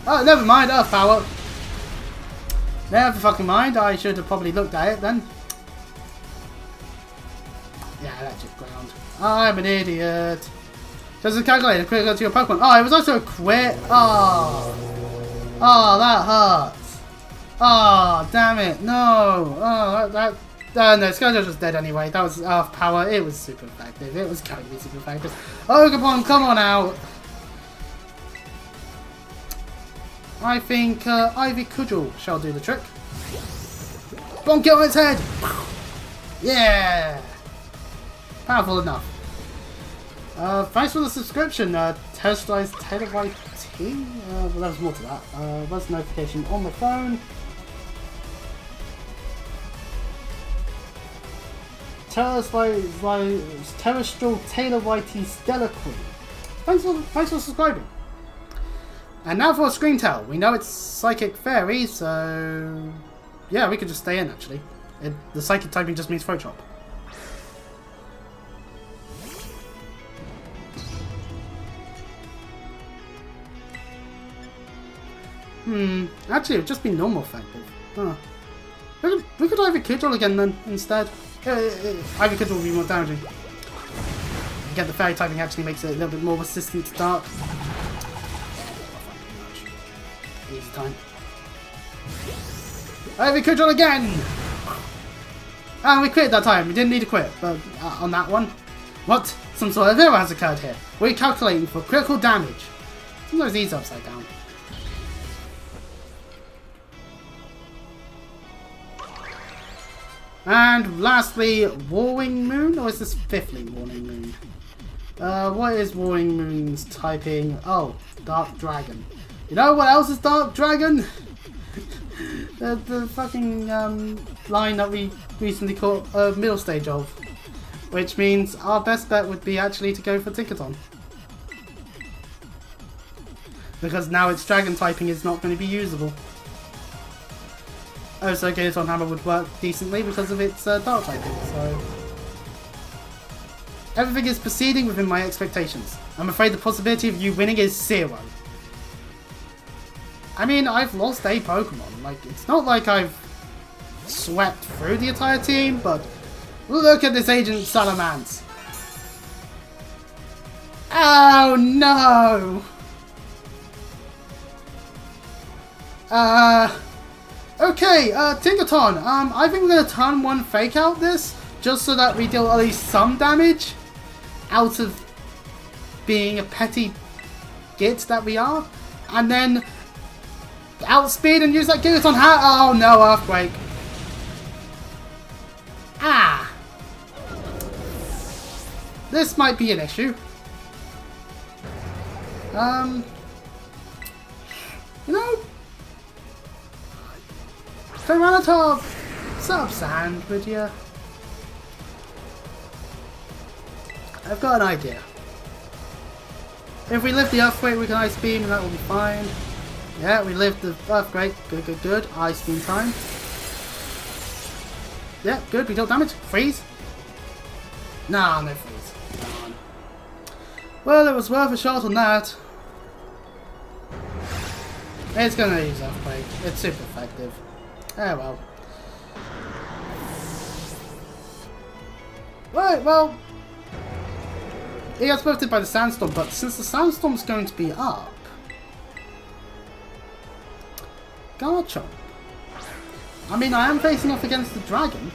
Oh, never mind. Earth power. Never fucking mind. I should have probably looked at it then. Yeah, electric ground. I'm an idiot. Does it calculate a crit go to your Pokemon? Oh, it was also a crit. Oh. Oh, that hurts. Oh, damn it. No. Oh, no, Scarlet was dead anyway. That was Earth power. It was super effective. It was going to be super effective. Oh, come on out. I think Ivy Cudgel shall do the trick. Bonk it on its head! Yeah! Powerful enough. Thanks for the subscription, Terrestrialized Tailor Tea. Well, there was more to that. There's a notification on my phone. Terrestrial Tailor Whitey Stellar Queen. Thanks for subscribing. And now for a screen tell. We know it's Psychic Fairy, so yeah, we could just stay in actually. The Psychic typing just means Throat Chop. Actually it would just be normal effective. Huh. We could Ivy Cudgel again then, instead. Ivy Cudgel will be more damaging. Again, the Fairy typing actually makes it a little bit more resistant to Dark. Easy time. Ivy Cudgel again! And we quit that time. We didn't need to quit, but on that one. What? Some sort of error has occurred here. We're calculating for critical damage. Sometimes these upside down. And lastly, Warring Moon? Or is this fifthly Warring Moon? What is Warring Moon's typing? Oh, Dark Dragon. You know what else is Dark Dragon? the fucking line that we recently caught a middle stage of. Which means our best bet would be actually to go for Tinkaton. Because now its Dragon typing is not going to be usable. Also, Gator Hammer would work decently because of its Dark typing, so... Everything is proceeding within my expectations. I'm afraid the possibility of you winning is 0. I mean, I've lost a Pokemon. Like, it's not like I've swept through the entire team, but look at this Agent Salamence. Oh no! Okay, Tinkaton, I think we're gonna turn 1 Fake Out this, just so that we deal at least some damage out of being a petty git that we are, and then outspeed and use that Tinkaton hat. Oh no, Earthquake. Ah! This might be an issue. You know, Tyrannosaurus, sub-sand, would you? I've got an idea. If we lift the Earthquake, we can Ice Beam and that will be fine. Yeah, we lived the Earthquake. Good, good, good. Ice Beam time. Yeah, good. We deal damage. Freeze. Nah, no freeze. Come on. Well, it was worth a shot on that. It's gonna use Earthquake. It's super effective. Oh well. Right, well. It gets buffed by the Sandstorm, but since the Sandstorm's going to be up. Garchomp. I mean, I am facing off against the Dragon.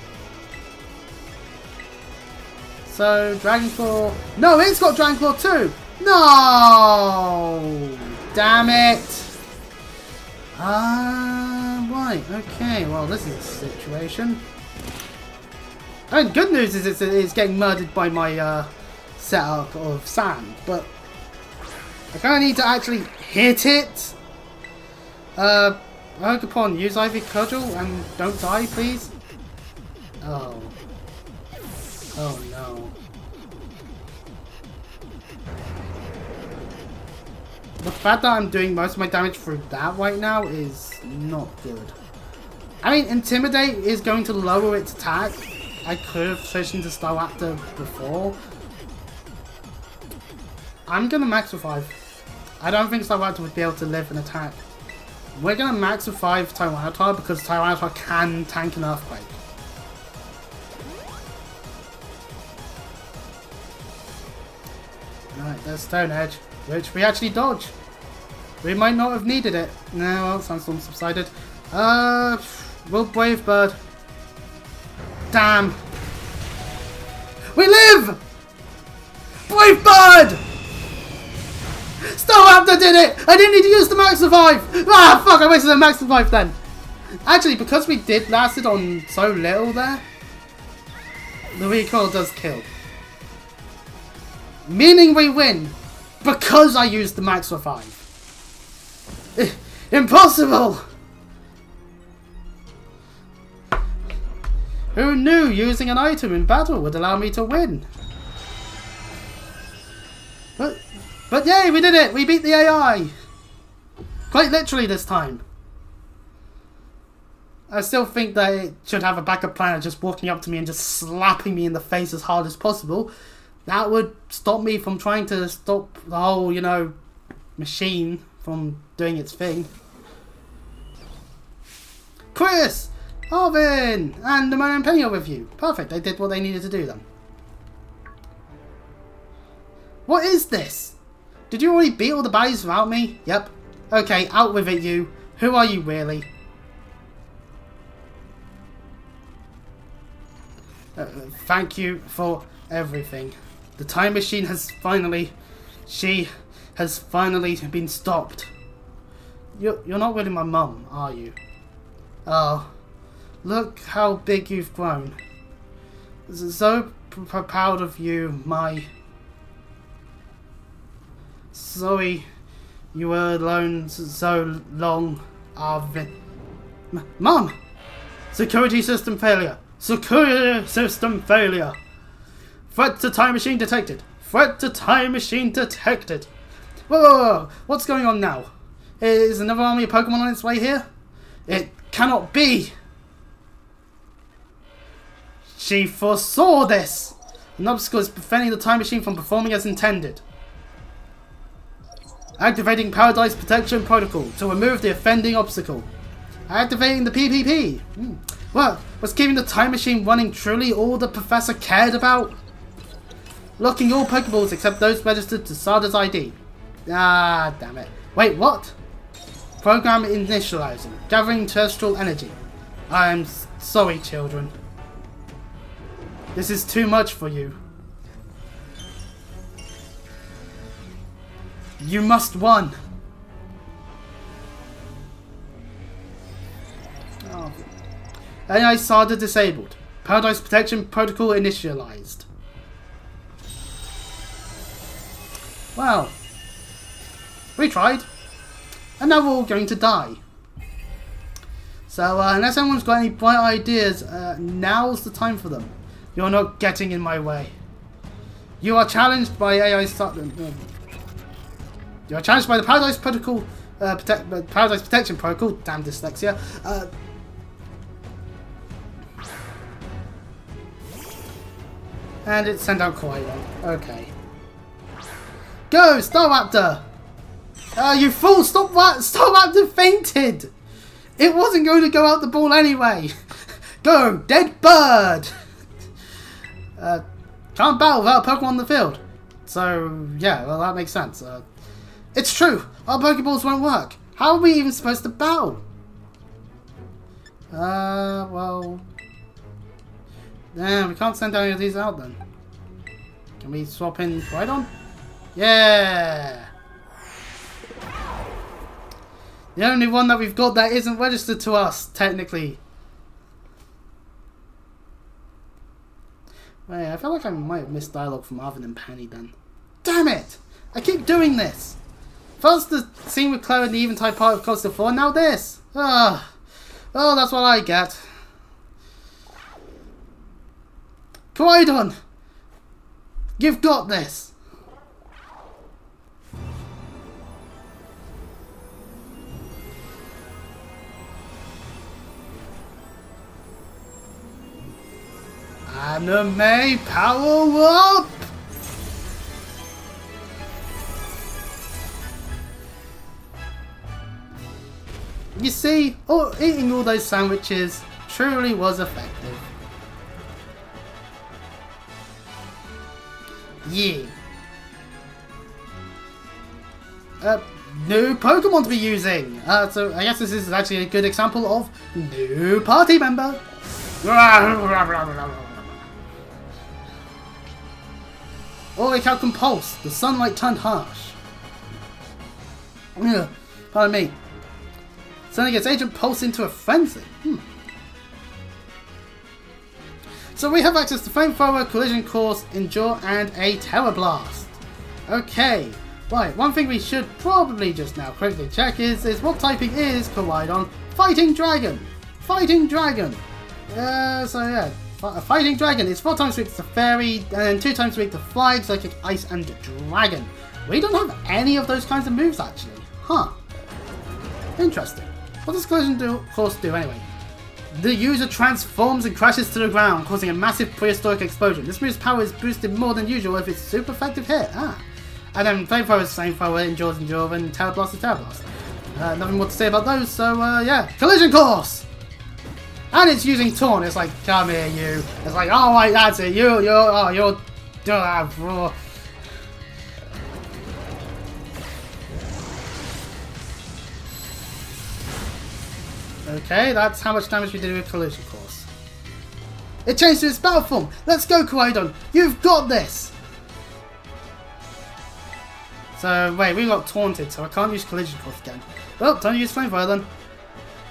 So, Dragon Claw. No, it's got Dragon Claw too! No! Damn it! Right, okay, well, this is a situation. I mean, good news is it's getting murdered by my setup of sand, but I kind of need to actually hit it. Pokemon, use Ivy Cudgel and don't die, please. Oh. Oh no. The fact that I'm doing most of my damage through that right now is not good. I mean, Intimidate is going to lower its attack. I could have switched into Staraptor before. I'm gonna max for 5. I don't think Staraptor would be able to live an attack We're gonna max with 5 Tyranitar because Tyranitar can tank an Earthquake. Alright, there's Stone Edge, which we actually dodge. We might not have needed it. No, well, Sandstorm subsided. Will Brave Bird. Damn. We live! Brave Bird! Staraptor did it! I didn't need to use the Max Revive! Ah, fuck, I wasted the Max Revive then. Actually, because we did lasted on so little there, the recoil does kill. Meaning we win, because I used the Max Revive. Impossible! Who knew using an item in battle would allow me to win? But yay, we did it! We beat the AI! Quite literally this time. I still think that it should have a backup plan of just walking up to me and just slapping me in the face as hard as possible. That would stop me from trying to stop the whole, you know, machine from doing its thing. Chris! Arvin! And Ramona and Penny are with you. Perfect, they did what they needed to do then. What is this? Did you already beat all the baddies without me? Yep. Okay, out with it you. Who are you really? Thank you for everything. The time machine has finally... She has finally been stopped. You're not really my mum, are you? Oh. Look how big you've grown. So proud of you, my... Sorry you were alone so long, Arvin. Mum! Security system failure. Security system failure. Threat to time machine detected. Threat to time machine detected. Whoa, whoa, whoa. What's going on now? Is another army of Pokemon on its way here? It cannot be. She foresaw this. An obstacle is preventing the time machine from performing as intended. Activating Paradise Protection Protocol to remove the offending obstacle. Activating the PPP. Well, was keeping the time machine running truly all the professor cared about? Locking all Pokeballs except those registered to Sada's ID. Ah, damn it. Wait, what? Program initializing. Gathering terrestrial energy. I'm sorry, children. This is too much for you. You must won. Oh. AI Sada disabled. Paradise Protection Protocol initialized. Well, we tried. And now we're all going to die. So, unless anyone's got any bright ideas, now's the time for them. You're not getting in my way. You are challenged by AI Sada. You are challenged by the Paradise Protocol, Paradise Protection Protocol. Damn dyslexia. And it sent out Koido. Okay. Go, Staraptor! You fool! Staraptor fainted! It wasn't going to go out the ball anyway! Go, Dead Bird! Can't battle without a Pokemon on the field. So, yeah, well, that makes sense. It's true! Our Pokeballs won't work! How are we even supposed to battle? Well... Yeah, we can't send any of these out then. Can we swap in Rhydon? Yeah! The only one that we've got that isn't registered to us, technically. Wait, I feel like I might have missed dialogue from Arvin and Penny then. Damn it! I keep doing this! First the scene with Chloe in the Eventide part of Costa 4, now this! Ah, well, that's what I get. Koidon! You've got this! Anime power up! you see, eating all those sandwiches truly was effective. Yeah. New Pokemon to be using. So I guess this is actually a good example of new party member. Holy cow, Compulse. The sunlight turned harsh. Pardon me. Suddenly gets Agent Pulse into a frenzy. So we have access to Flamethrower, Collision Course, Endure, and a Terror Blast. Okay. Right, one thing we should probably just now quickly check is what typing is Koraidon Fighting Dragon. Fighting Dragon. So yeah. Fighting Dragon is 4 times weak to Fairy, and 2 times weak to Fly, Psychic, Ice, and Dragon. We don't have any of those kinds of moves, actually. Huh. Interesting. What does Collision Course do, anyway? The user transforms and crashes to the ground, causing a massive prehistoric explosion. This move's power is boosted more than usual if it's a super effective hit. And then Flamethrower is Flamethrower, Endure, and Terror Blast is Terror Blast. Nothing more to say about those, so yeah. Collision Course! And it's using Taunt. It's like, come here, you. It's like, oh, right, that's it. You're. Okay, that's how much damage we did with Collision Course. It changed to its battle form. Let's go, Koraidon. You've got this. So, wait, we got taunted, so I can't use Collision Course again. Well, don't use Flamethrower then.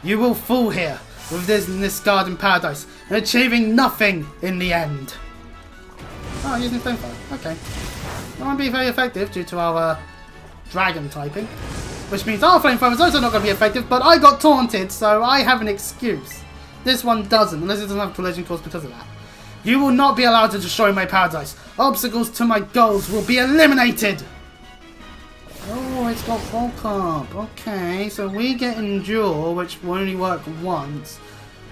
You will fall here. With this garden paradise, and achieving nothing in the end. Oh, using Flamethrower. Okay. That won't be very effective due to our dragon typing. Which means our Flamethrower is also not going to be effective, but I got taunted, so I have an excuse. This one doesn't, unless it doesn't have Collision Course because of that. You will not be allowed to destroy my paradise. Obstacles to my goals will be eliminated. Oh, it's got Volcarp. Okay, so we get Endure, which will only work once,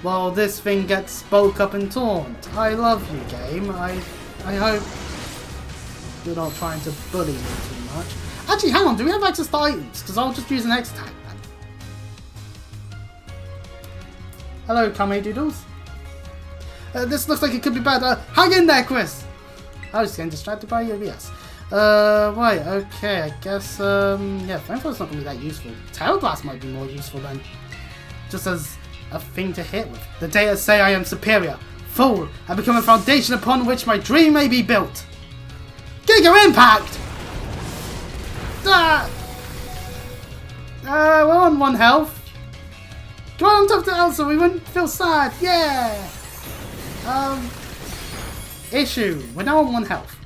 while this thing gets Bulk Up and Taunt. I love you, game. I hope you're not trying to bully me too much. Actually, hang on, do we have access to items? Because I'll just use an X-Tag then. Hello, Kame Doodles. This looks like it could be bad. Hang in there, Chris! I was getting distracted by your BS. Right, okay, I guess, yeah, Flamethrower's not gonna be that useful. Terror Blast might be more useful then. Just as a thing to hit with. The data say I am superior, full, and become a foundation upon which my dream may be built. Giga Impact! We're on 1 health. Go on top to Elsa, we wouldn't feel sad, yeah! Issue, we're now on 1 health.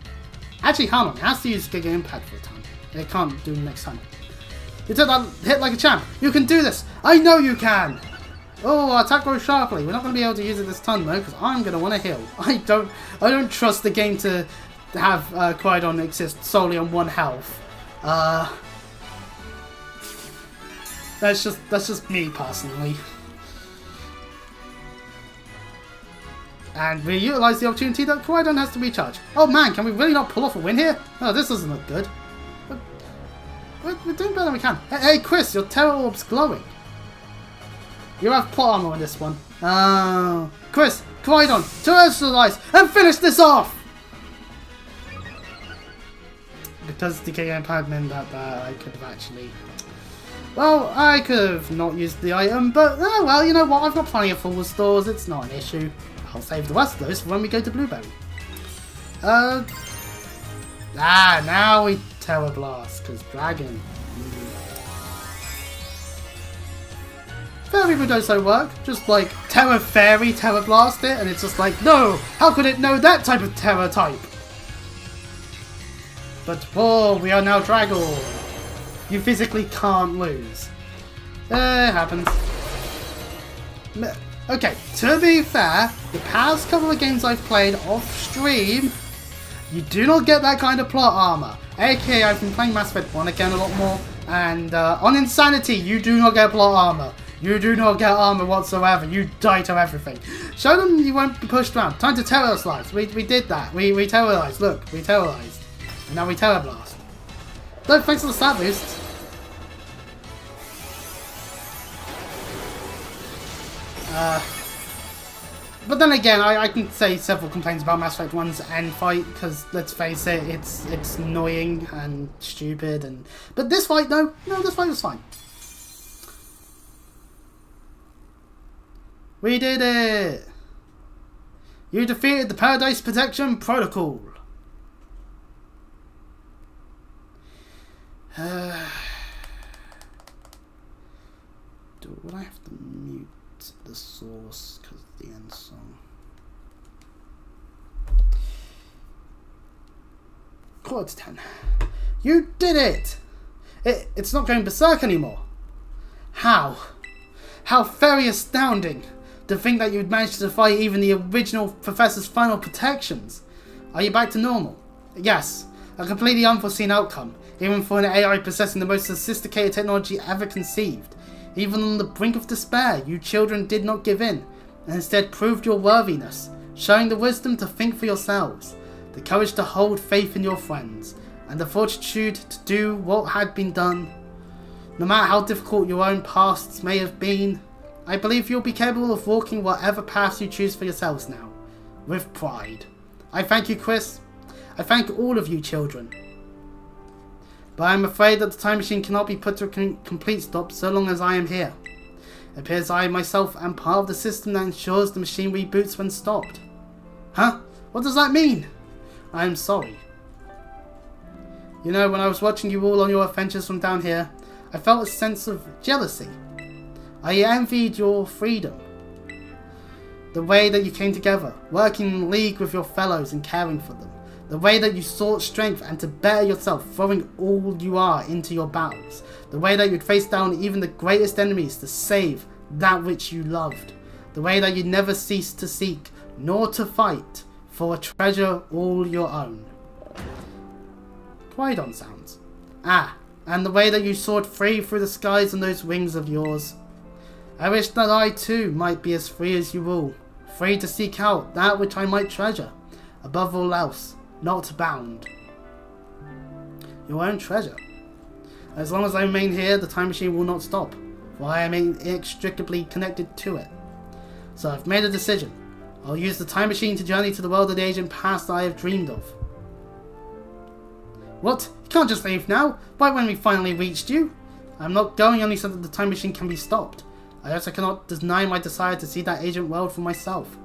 Actually, hold on, it has to use Giga Impact for a time. It can't do next time. You took that hit like a champ. You can do this. I know you can. Oh, our attack grows sharply. We're not going to be able to use it this time though, because I'm going to want to heal. I don't trust the game to have Koraidon exist solely on 1 health. That's just me personally. And we utilise the opportunity that Koraidon has to recharge. Oh man, can we really not pull off a win here? Oh, this doesn't look good. We're doing better than we can. Hey Chris, your Terror Orb's glowing. You have plot armor on this one. Oh. Chris, Koraidon, terrestrialize and finish this off! Because the Giga Impact meant that I could have actually... Well, I could have not used the item, but oh well, you know what, I've got plenty of full restores, it's not an issue. I'll save the rest of those for when we go to Blueberry. Now we Terror Blast, because Dragon. Fairy would also work, just like Terror Fairy, Terror Blast it, and it's just like, no! How could it know that type of Terror type? But, oh, we are now Dragon. You physically can't lose. It happens. Okay, to be fair, the past couple of games I've played off stream, you do not get that kind of plot armor. AKA, I've been playing Mass Effect 1 again a lot more, and on Insanity, you do not get plot armor. You do not get armor whatsoever. You die to everything. Show them you won't be pushed around. Time to terrorize. We did that. We terrorized. Look, we terrorized. And now we Terror Blast. Look, thanks for the stat boost. But then again, I can say several complaints about Mass Effect 1's end fight, because let's face it, it's annoying and stupid, but this fight, no, this fight was fine. We did it! You defeated the Paradise Protection Protocol. Would I have to mute the source because of the end song? Quarter to 10. You did it! It's not going berserk anymore. How? How very astounding to think that you'd managed to defy even the original Professor's final protections. Are you back to normal? Yes, a completely unforeseen outcome, even for an AI possessing the most sophisticated technology ever conceived. Even on the brink of despair, you children did not give in, and instead proved your worthiness, showing the wisdom to think for yourselves, the courage to hold faith in your friends, and the fortitude to do what had been done. No matter how difficult your own pasts may have been, I believe you'll be capable of walking whatever paths you choose for yourselves now, with pride. I thank you, Chris. I thank all of you children. But I am afraid that the time machine cannot be put to a complete stop so long as I am here. It appears I myself am part of the system that ensures the machine reboots when stopped. Huh? What does that mean? I am sorry. You know, when I was watching you all on your adventures from down here, I felt a sense of jealousy. I envied your freedom. The way that you came together, working in league with your fellows and caring for them. The way that you sought strength and to better yourself, throwing all you are into your battles. The way that you'd face down even the greatest enemies to save that which you loved. The way that you never ceased to seek, nor to fight, for a treasure all your own. Quite on sounds. Ah, and the way that you soared free through the skies on those wings of yours. I wish that I too might be as free as you all. Free to seek out that which I might treasure. Above all else. Not bound. Your own treasure. As long as I remain here, the time machine will not stop, for I am inextricably connected to it. So I've made a decision. I'll use the time machine to journey to the world of the ancient past I have dreamed of. What? You can't just leave now? Right when we finally reached you? I'm not going only so that the time machine can be stopped. I also cannot deny my desire to see that ancient world for myself.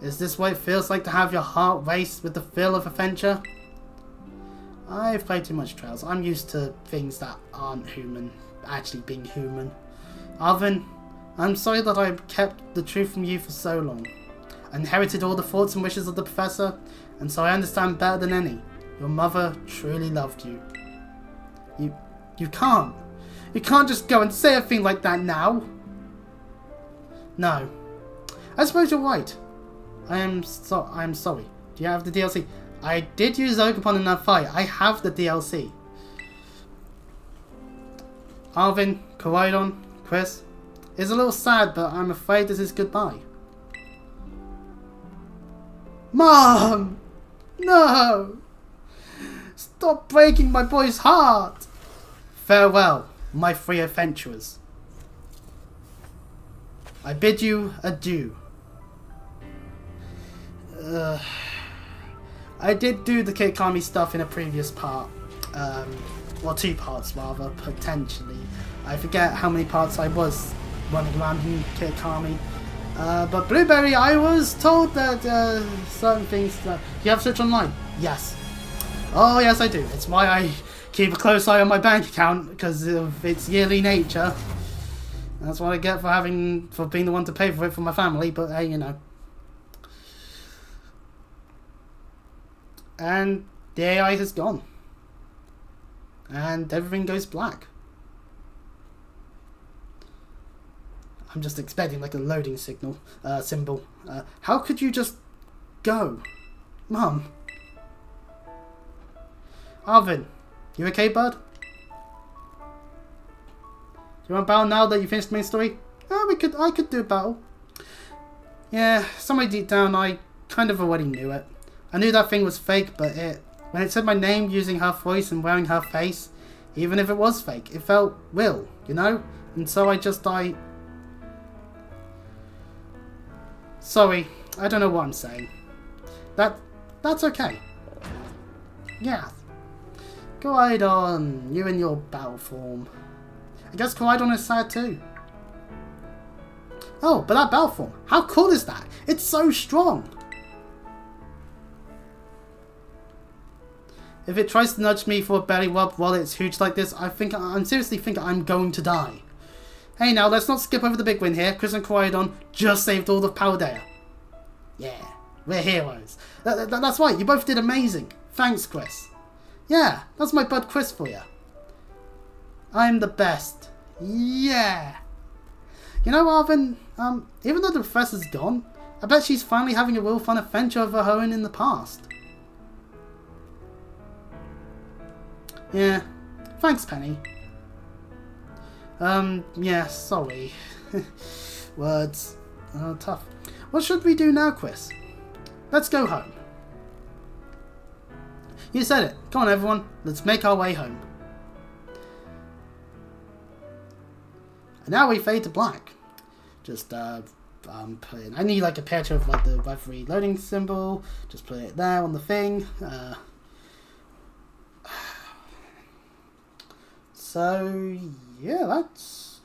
Is this what it feels like to have your heart race with the thrill of adventure? I've played too much Trails. I'm used to things that aren't human, actually being human. Arvin, I'm sorry that I kept the truth from you for so long. I inherited all the thoughts and wishes of the Professor, and so I understand better than any. Your mother truly loved you. You can't. You can't just go and say a thing like that now. No. I suppose you're right. I am sorry. Do you have the DLC? I did use Oakupon in that fight. I have the DLC. Arvin, Koraidon, Chris. It's a little sad, but I'm afraid this is goodbye. Mom! No! Stop breaking my boy's heart! Farewell, my three adventurers. I bid you adieu. I did do the Kitakami stuff in a previous part. Well, 2 parts rather, potentially. I forget how many parts I was running around in Kitakami. But Blueberry, I was told that certain things... you have Switch Online? Yes. Oh, yes, I do. It's why I keep a close eye on my bank account, because of its yearly nature. That's what I get for being the one to pay for it for my family, but hey, you know. And the AI has gone. And everything goes black. I'm just expecting like a loading symbol. How could you just go? Mum. Arvin, you okay, bud? Do you want a battle now that you finished the main story? I could do a battle. Yeah, somewhere deep down I kind of already knew it. I knew that thing was fake, but when it said my name using her voice and wearing her face, even if it was fake, it felt real, you know? And so I Sorry, I don't know what I'm saying. That's okay. Yeah. Koraidon, you and your battle form. I guess Koraidon is sad too. Oh, but that battle form, how cool is that? It's so strong. If it tries to nudge me for a belly rub while it's huge like this, I'm seriously thinking I'm going to die. Hey now, let's not skip over the big win here. Chris and Koraidon just saved all of Paldea. Yeah, we're heroes. That's right, you both did amazing. Thanks, Chris. Yeah, that's my bud Chris for you. I'm the best. Yeah. You know, Arvin, even though the professor's gone, I bet she's finally having a real fun adventure of her own in the past. Yeah. Thanks, Penny. Yeah, sorry. Words. Tough. What should we do now, Chris? Let's go home. You said it. Come on, everyone. Let's make our way home. And now we fade to black. Just, put in... I need, like, a picture of, like, the referee loading symbol. Just put it there on the thing. So, yeah, that's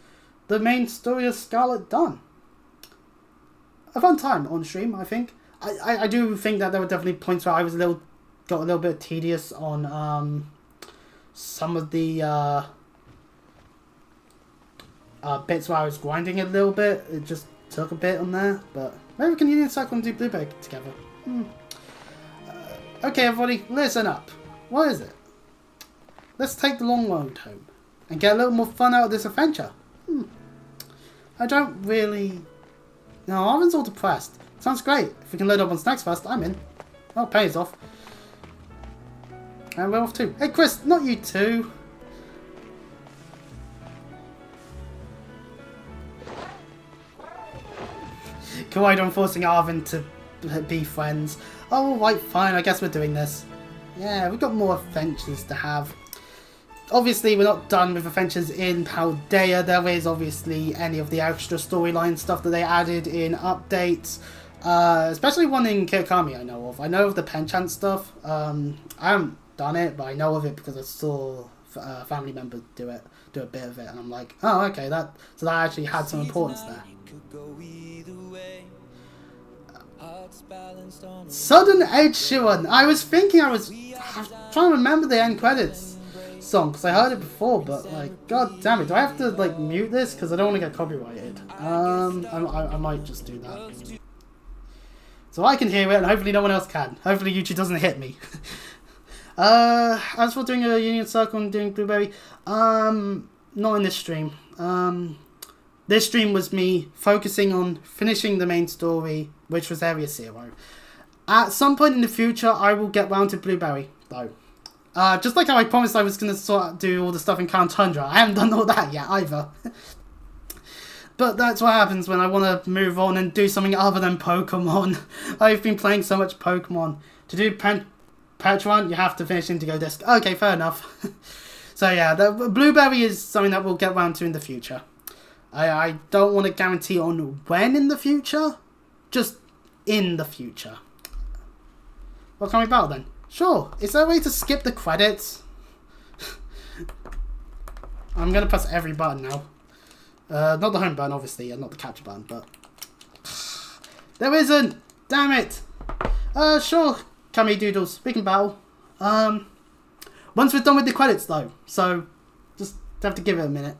the main story of Scarlet done. A fun time on stream, I think. I do think that there were definitely points where I was got a little bit tedious on some of the bits where I was grinding a little bit. It just took a bit on there, but maybe we can Union Circle and do Blueberry together. Okay, everybody, listen up. What is it? Let's take the long road home and get a little more fun out of this adventure. I don't really... No, Arvin's all depressed. Sounds great. If we can load up on snacks first, I'm in. Oh, Penny's off. And we're off too. Hey, Chris, not you too. Koraidon forcing Arvin to be friends. Oh, right, fine. I guess we're doing this. Yeah, we've got more adventures to have. Obviously, we're not done with adventures in Paldea. There is obviously any of the extra storyline stuff that they added in updates. Especially one in Kirikami I know of. I know of the penchant stuff. I haven't done it, but I know of it because I saw a family member do a bit of it. And I'm like, oh, okay, so that actually had some importance there. Sudden Ed Sheeran. I was thinking I was trying to remember the end credits song because I heard it before, but like, god damn it, do I have to like mute this because I don't want to get copyrighted? I might just do that so I can hear it and hopefully no one else can. Hopefully YouTube doesn't hit me. As for doing a Union Circle and doing Blueberry, not in this stream. This stream was me focusing on finishing the main story, which was Area 0. At some point in the future, I will get round to Blueberry, though. Just like how I promised I was going to do all the stuff in Count Tundra. I haven't done all that yet, either. But that's what happens when I want to move on and do something other than Pokemon. I've been playing so much Pokemon. To do Patron, you have to finish Indigo Disc. Okay, fair enough. So yeah, the Blueberry is something that we'll get round to in the future. I don't want to guarantee on when in the future, just in the future. What can we battle then? Sure, is there a way to skip the credits? I'm going to press every button now. Not the home button, obviously, and not the capture button, but... There isn't! Damn it! Sure, Kami Doodles, we can battle. Once we're done with the credits, though, so just have to give it a minute.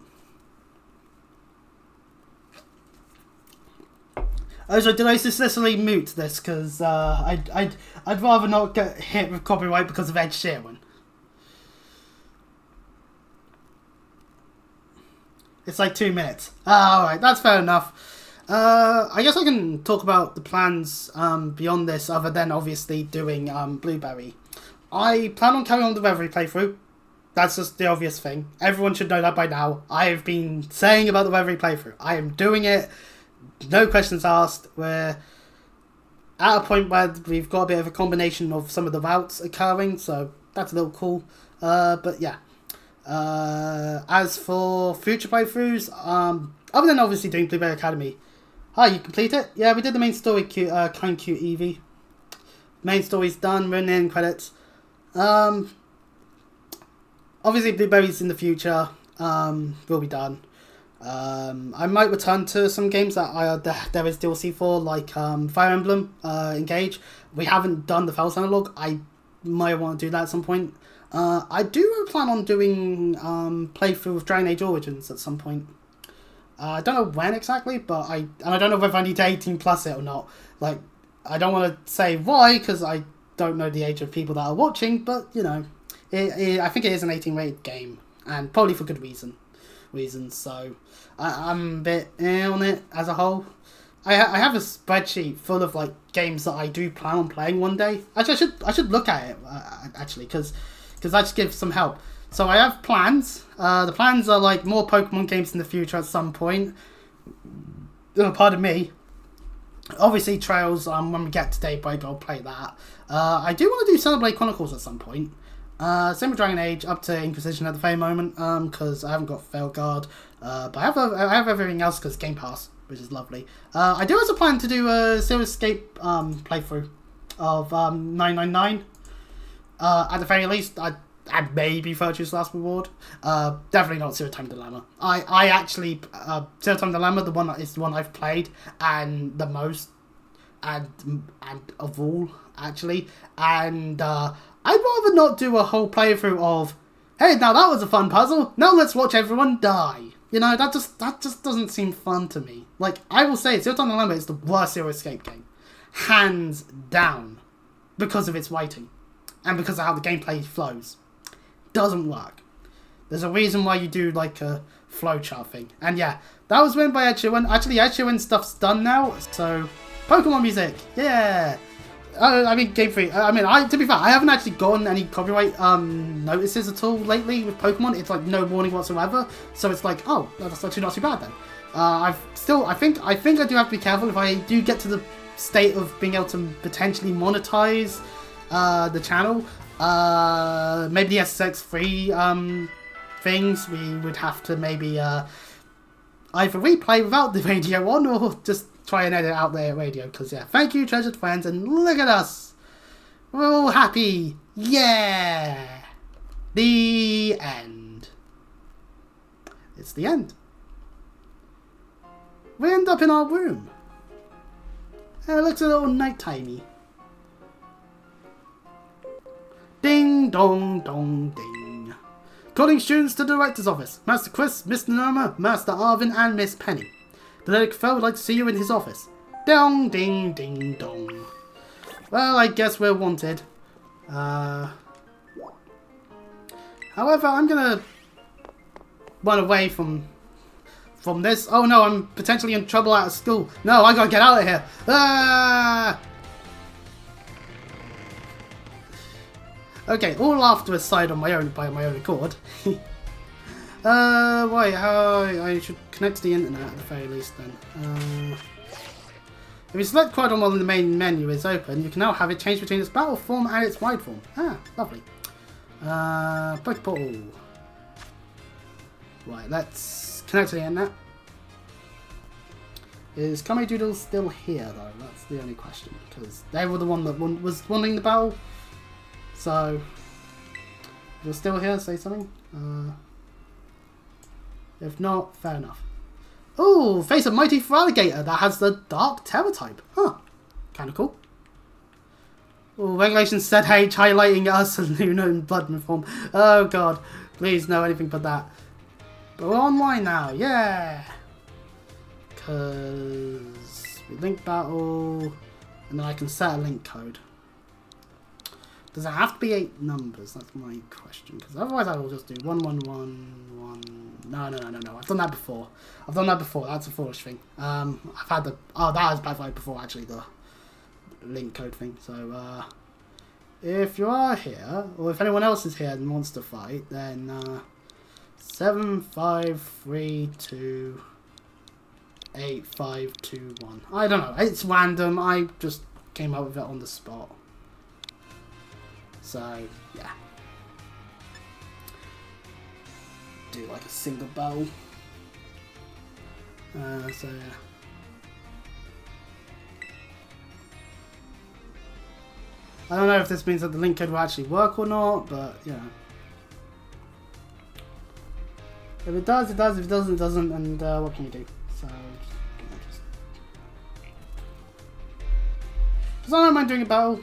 So did I successfully mute this? Because I'd rather not get hit with copyright because of Ed Sheeran. It's like 2 minutes. Alright, that's fair enough. I guess I can talk about the plans beyond this, other than obviously doing Blueberry. I plan on carrying on the Reverie playthrough. That's just the obvious thing. Everyone should know that by now. I have been saying about the Reverie playthrough. I am doing it. No questions asked. We're at a point where we've got a bit of a combination of some of the routes occurring, so that's a little cool. But yeah. As for future playthroughs, other than obviously doing Blueberry Academy, Oh, you complete it? Yeah, we did the main story, Kind Cute Eevee. Main story's done, we're in the end credits. Obviously, Blueberries in the future will be done. I might return to some games that there is DLC for, like Fire Emblem Engage. We haven't done the Fells analog. I might want to do that at some point. I do plan on doing playthrough of Dragon Age Origins at some point. I don't know when exactly, but I don't know whether I need to 18 plus it or not. Like, I don't want to say why, because I don't know the age of people that are watching, but, you know, I think it is an 18 rated game, and probably for good reasons, so I'm a bit on it as a whole. I have a spreadsheet full of, like, games that I do plan on playing one day. Actually, I should look at it, actually, because that just gives some help. So I have plans. The plans are like more Pokemon games in the future at some point. Pardon me. Obviously Trails, when we get to Daybreak, I'll play that. I do want to do Xenoblade Chronicles at some point. Same with Dragon Age, up to Inquisition at the very moment, because I haven't got Failguard. But I have everything else because Game Pass, which is lovely. I do also plan to do a Zero Escape playthrough of 999. At the very least, and maybe Virtue's Last Reward. Definitely not Zero Time Dilemma. I actually Zero Time Dilemma, the one that is the one I've played and the most and of all actually. And I'd rather not do a whole playthrough of, hey, now that was a fun puzzle. Now let's watch everyone die. You know, that just doesn't seem fun to me. Like, I will say, Zero Time Dilemma is the worst Zero Escape game, hands down, because of its writing and because of how the gameplay flows. Doesn't work. There's a reason why you do like a flowchart thing. And yeah, that was written by Ed Sheeran. Actually, Ed Sheeran stuff's done now, so Pokemon music, yeah. I mean, Game Freak. To be fair, I haven't actually gotten any copyright notices at all lately with Pokemon. It's like no warning whatsoever. So it's like, oh, that's actually not too bad then. I think I do have to be careful if I do get to the state of being able to potentially monetize the channel. Maybe the SSX3 things, we would have to maybe either replay without the radio on or just try and edit out the radio, because yeah, thank you treasured friends, and look at us, we're all happy, yeah, the end. It's the end. We end up in our room. It looks a little night-timey. Ding dong dong ding. Calling students to the director's office. Master Chris, Mr. Norma, Master Arvin, and Miss Penny. The Lyric Fair would like to see you in his office. Dong ding ding dong. Well, I guess we're wanted. However, I'm gonna run away from this. Oh no, I'm potentially in trouble out of school. No, I gotta get out of here. Ah! Okay, all laughter aside by my own accord. Wait, I should connect to the internet at the very least then. If you select quad on while the main menu is open, you can now have it change between its battle form and its wide form. Ah, lovely. Pokeportal. Right, let's connect to the internet. Is Kame Doodle still here though? That's the only question, because they were the one that was winning the battle. So, if you're still here, say something. If not, fair enough. Oh, face a mighty Feraligatr that has the Dark Terror type. Huh, kind of cool. Oh, regulations said H highlighting us and Luna in blood form. Oh god, please no anything but that. But we're online now, yeah. Because we link battle, and then I can set a link code. Does it have to be 8 numbers? That's my question. Because otherwise I will just do 1111. No. I've done that before. That's a foolish thing. I've had the... Oh, that was backfired before, actually, the link code thing. So, if you are here, or if anyone else is here and wants to fight, then 75328521. I don't know. It's random. I just came up with it on the spot. So, yeah. Do like a single battle. So, yeah. I don't know if this means that the link code will actually work or not, but you know. If it does, it does. If it doesn't, it doesn't. And what can you do? So, because I don't mind doing a battle,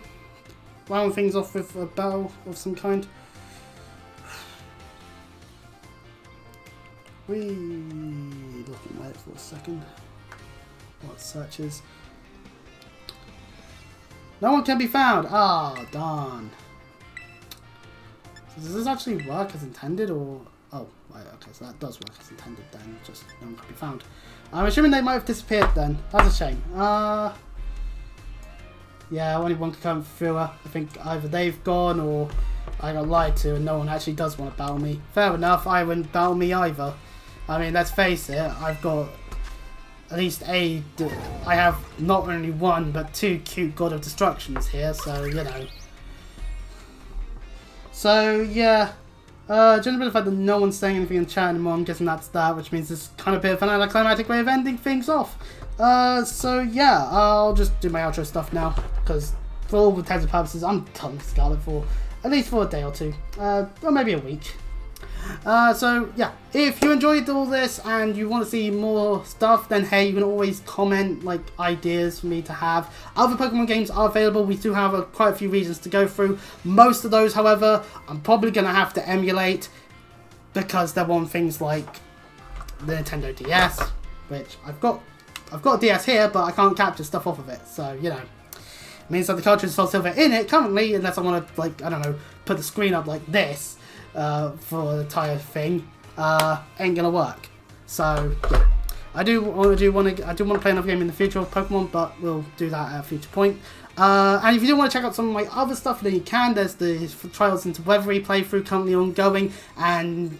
round things off with a battle of some kind. Looking at it for a second. What searches? No one can be found. Ah, oh, darn. So does this actually work as intended, or? Oh, right, okay, so that does work as intended then, just no one can be found. I'm assuming they might have disappeared then. That's a shame. Yeah, only one can come through her. I think either they've gone or I got lied to and no one actually does want to battle me. Fair enough, I wouldn't battle me either. I mean, let's face it, I've got at least I have not only one, but 2 cute God of Destructions here, so, you know. So, yeah. Generally, the fact that no one's saying anything in chat anymore, I'm guessing that's that, which means it's kind of a bit of an anticlimactic way of ending things off. So yeah, I'll just do my outro stuff now, because for all intents and purposes, I'm done with Scarlet for at least for a day or two, or maybe a week. So yeah, if you enjoyed all this and you want to see more stuff, then hey, you can always comment like ideas for me to have. Other Pokemon games are available. We do have quite a few regions to go through. Most of those, however, I'm probably going to have to emulate because they're on things like the Nintendo DS, which I've got a DS here, but I can't capture stuff off of it. So you know, it means that the cartridge is still silver in it currently, unless I want to like I don't know, put the screen up like this. For the entire thing, ain't gonna work. So yeah, I do want to play another game in the future of Pokemon, but we'll do that at a future point. And if you do want to check out some of my other stuff, then you can. There's the Trials into Weathery playthrough currently ongoing, and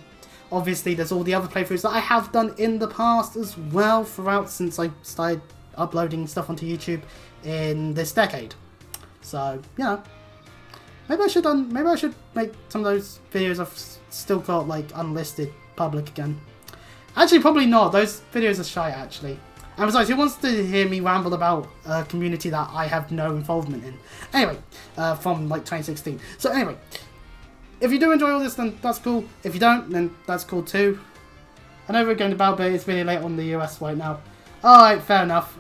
obviously there's all the other playthroughs that I have done in the past as well throughout since I started uploading stuff onto YouTube in this decade. So yeah. Maybe I should make some of those videos I've still got like unlisted public again. Actually, probably not. Those videos are shy actually. And besides, who wants to hear me ramble about a community that I have no involvement in? Anyway, from like 2016. So anyway, if you do enjoy all this, then that's cool. If you don't, then that's cool too. I know we're going to battle, but it's really late on the US right now. Alright, fair enough.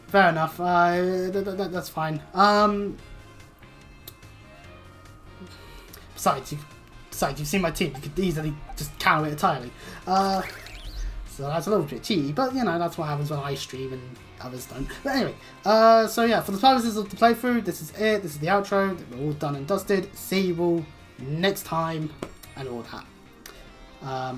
Fair enough. That's fine. Besides, you've seen my team. You could easily just counter it entirely. So that's a little bit cheaty, but you know that's what happens when I stream and others don't. But anyway, so yeah, for the purposes of the playthrough, this is it. This is the outro. We're all done and dusted. See you all next time and all that.